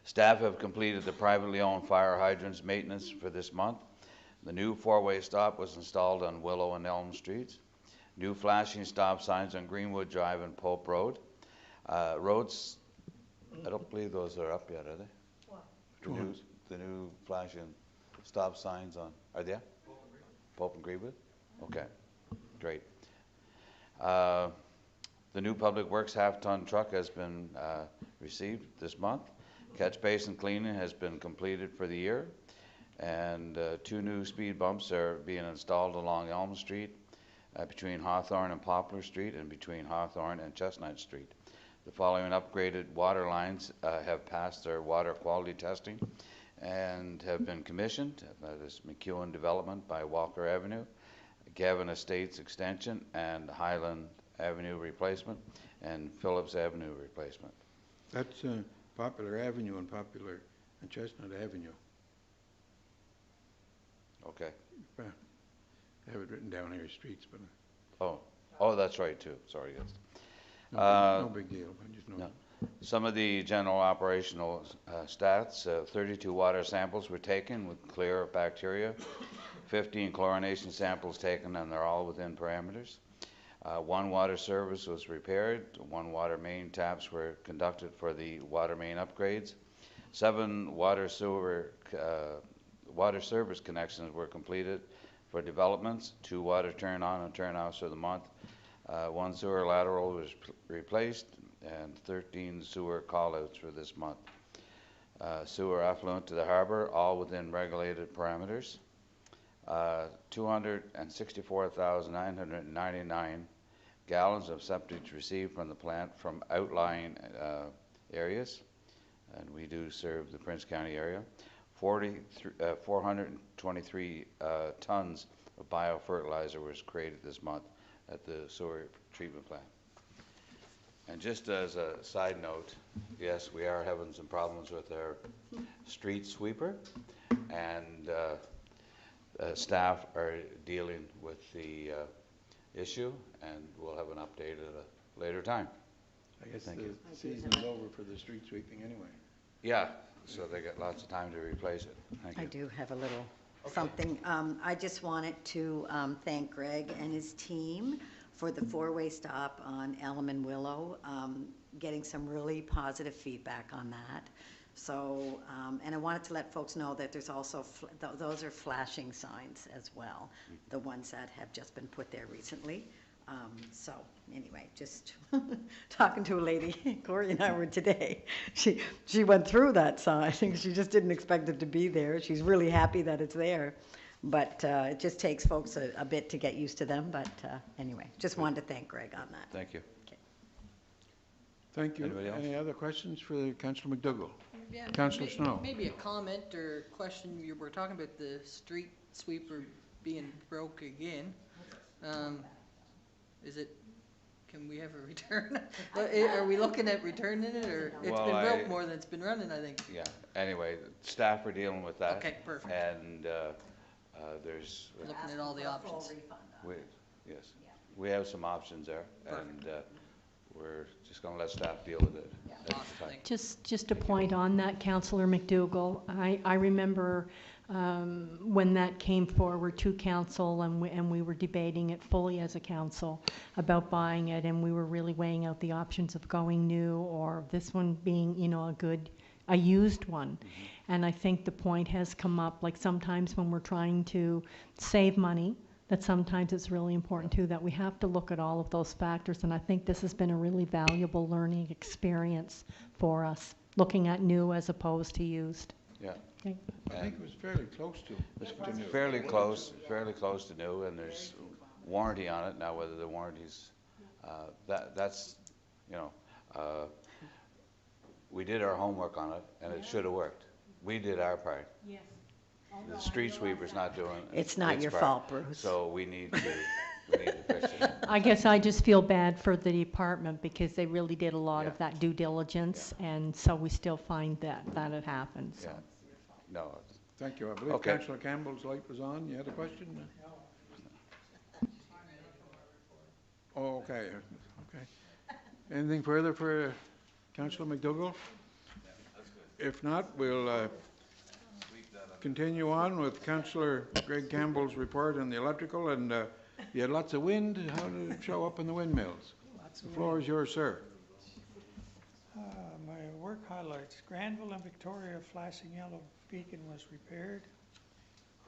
Staff have completed the privately owned fire hydrants maintenance for this month. The new four-way stop was installed on Willow and Elm Streets. New flashing stop signs on Greenwood Drive and Pope Road. Roads, I don't believe those are up yet, are they? What? The new flashing stop signs on, are they? Pope and Greenwood? Okay, great. The new Public Works half-ton truck has been received this month. Catch basin cleaning has been completed for the year, and 2 new speed bumps are being installed along Elm Street, between Hawthorne and Poplar Street, and between Hawthorne and Chestnut Street. The following upgraded water lines have passed their water quality testing and have been commissioned. That is McEwen Development by Walker Avenue, Gavin Estates Extension, and Highland Avenue replacement, and Phillips Avenue replacement. That's Popular Avenue and Popular and Chestnut Avenue. Okay. I have it written down here, streets, but Oh, that's right too. Sorry, yes. no big deal. I just know. No. Some of the general operational stats: 32 water samples were taken with clear bacteria, 15 chlorination samples taken, and they're all within parameters. 1 water service was repaired. 1 water main taps were conducted for the water main upgrades. 7 water service connections were completed for developments. 2 water turn on and turn offs for the month. 1 sewer lateral was replaced, and 13 sewer call-outs for this month. Sewer affluent to the harbor, all within regulated parameters. 264,999 gallons of septic received from the plant from outlying areas, and we do serve the Prince County area. 423 tons of biofertilizer was created this month at the sewer treatment plant. And just as a side note, yes, we are having some problems with our street sweeper, and staff are dealing with the issue, and we'll have an update at a later time. I guess Thank the you. season's over for the street sweeping anyway. Yeah, so they got lots of time to replace it. Thank you. I do have a little something. I just wanted to thank Greg and his team for the 4-way stop on Elm and Willow, getting some really positive feedback on that. So, and I wanted to let folks know that there's also, those are flashing signs as well, the ones that have just been put there recently. So anyway, just talking to a lady, Corey and I were today, she went through that sign. She just didn't expect it to be there. She's really happy that it's there. But it just takes folks a bit to get used to them. But anyway, just wanted to thank Greg on that. Thank you. Thank you. Anybody else? Any other questions for Councillor McDougall? Yeah, Councillor Snow. Maybe a comment or question, you were talking about the street sweeper being broke again. Can we have a return? Are we looking at returning it, or it's Well, been broke more than it's been running, I think? Yeah, anyway, staff are dealing with that. Okay, perfect. And there's, Looking at all the options. yes, we have some options there. And we're just going to let staff deal with it at the time. Just a point on that, Councillor McDougall. I remember when that came forward to council, and we were debating it fully as a council about buying it, and we were really weighing out the options of going new or this one being, you know, a used one. And I think the point has come up, like sometimes when we're trying to save money, that sometimes it's really important too that we have to look at all of those factors. And I think this has been a really valuable learning experience for us, looking at new as opposed to used. Yeah. Okay. I think it was fairly close to new. Fairly close to new, and there's warranty on it. Now, whether the warranty's, that's, you know, we did our homework on it, and it should have worked. We did our part. Yes. The street sweeper's not doing It's not its your part. fault, Bruce. So we need to fix it. I guess I just feel bad for the department because they really did a lot of Yeah. that due diligence, and so we still find that it happened. So. Yeah. No, Thank you. I believe Okay. Councillor Campbell's light was on. You had a question? Oh, okay. Okay. Anything further for Councillor McDougall? If not, we'll continue on with Councillor Greg Campbell's report on the electrical, and you had lots of wind. How did it show up in the windmills? The floor is yours, sir. My work highlights: Granville and Victoria flashing yellow beacon was repaired.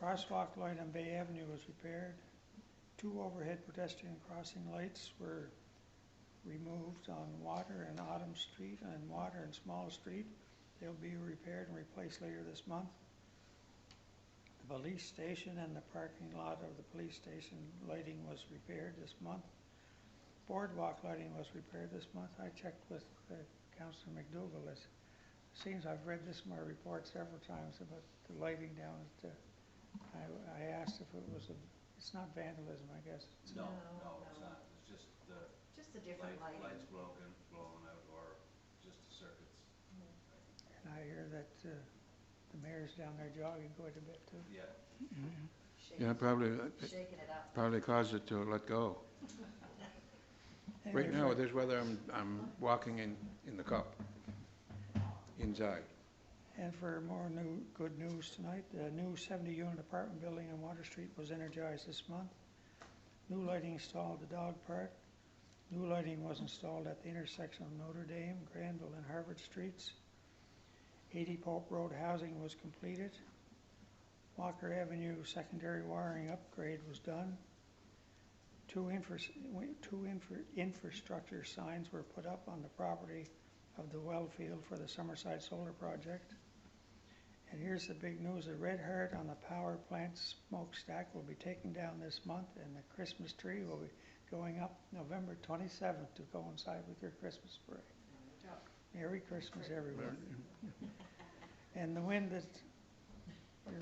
Crosswalk light on Bay Avenue was repaired. 2 overhead pedestrian crossing lights were removed on Water and Autumn Street and Water and Small Street. They'll be repaired and replaced later this month. The police station and the parking lot of the police station lighting was repaired this month. Boardwalk lighting was repaired this month. I checked with Councillor McDougall. It seems I've read this in my report several times about the lighting down at I asked if it was it's not vandalism, I guess. No, it's not. It's just the different lighting. lights blown out, or just the circuits. And I hear that the mayor's down there jogging quite a bit too. Yeah. Yeah, probably Shaking it up. probably caused it to let go. Right Anyway, now, with this weather, I'm walking in the cup inside. And for more good news tonight, the new 70-unit apartment building on Water Street was energized this month. New lighting installed at the dog park. New lighting was installed at the intersection of Notre Dame, Granville, and Harvard Streets. 80 Pope Road housing was completed. Walker Avenue secondary wiring upgrade was done. Two infrastructure signs were put up on the property of the well field for the Summerside Solar Project. And here's the big news: the red heart on the power plant smokestack will be taken down this month, and the Christmas tree will be going up November 27th to coincide with your Christmas parade. Merry Christmas, everyone. And the wind that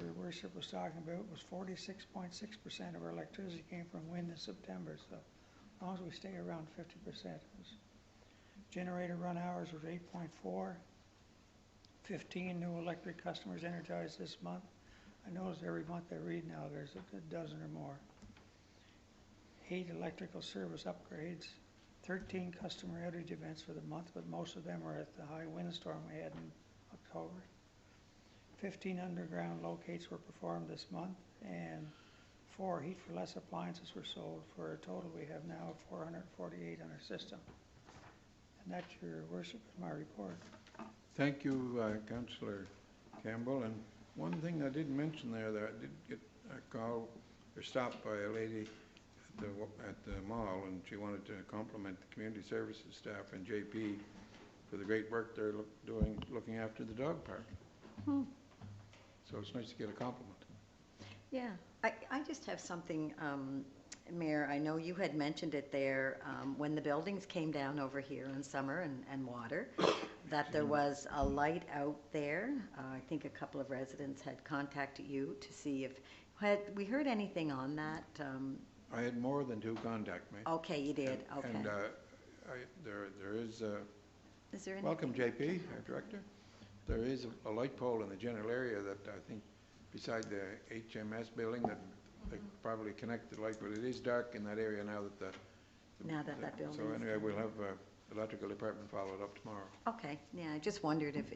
your worship was talking about was 46.6% of our electricity came from wind in September, so as long as we stay around 50%. Generator run hours was 8.4. 15 new electric customers energized this month. I notice every month I read now there's a dozen or more. 8 electrical service upgrades. 13 customer outage events for the month, but most of them are at the high windstorm we had in October. 15 underground locates were performed this month, and 4 heat for less appliances were sold, for a total we have now 448 on our system. And that's your worship in my report. Thank you, Councillor Campbell. And one thing I didn't mention there, that I did get a call or stopped by a lady at the mall, and she wanted to compliment the community services staff and JP for the great work they're doing looking after the dog park. So it's nice to get a compliment. Yeah, I just have something Mayor, I know you had mentioned it there, when the buildings came down over here in summer and water, that there was a light out there. I think a couple of residents had contacted you to see if, had we heard anything on that? I had more than two contact me. Okay, you did, okay. And there is, Is there anything? welcome JP, our director. There is a light pole in the general area that I think beside the HMS building that they probably connect the light, but it is dark in that area now that Now that building So is anyway, we'll down. have the electrical department follow it up tomorrow. Okay, yeah, I just wondered if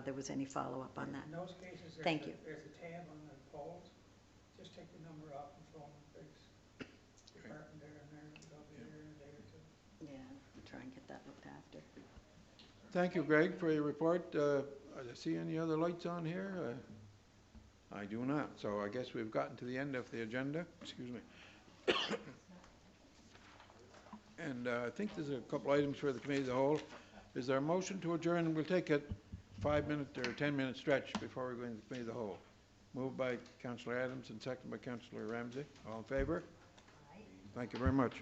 there was any follow-up on that. In those cases, Thank you. there's a tab on the poles, just take the number off and throw them in the big department there and there, they'll be there in a day or two. Yeah, we'll try and get that looked after. Thank you, Greg, for your report. I see any other lights on here? I do not, so I guess we've gotten to the end of the agenda. Excuse me. And I think there's a couple items for the committee of the whole. Is there a motion to adjourn? We'll take a 5-minute or 10-minute stretch before we go into the committee of the whole. Moved by Councillor Adams and seconded by Councillor Ramsey. All in favour? Thank you very much.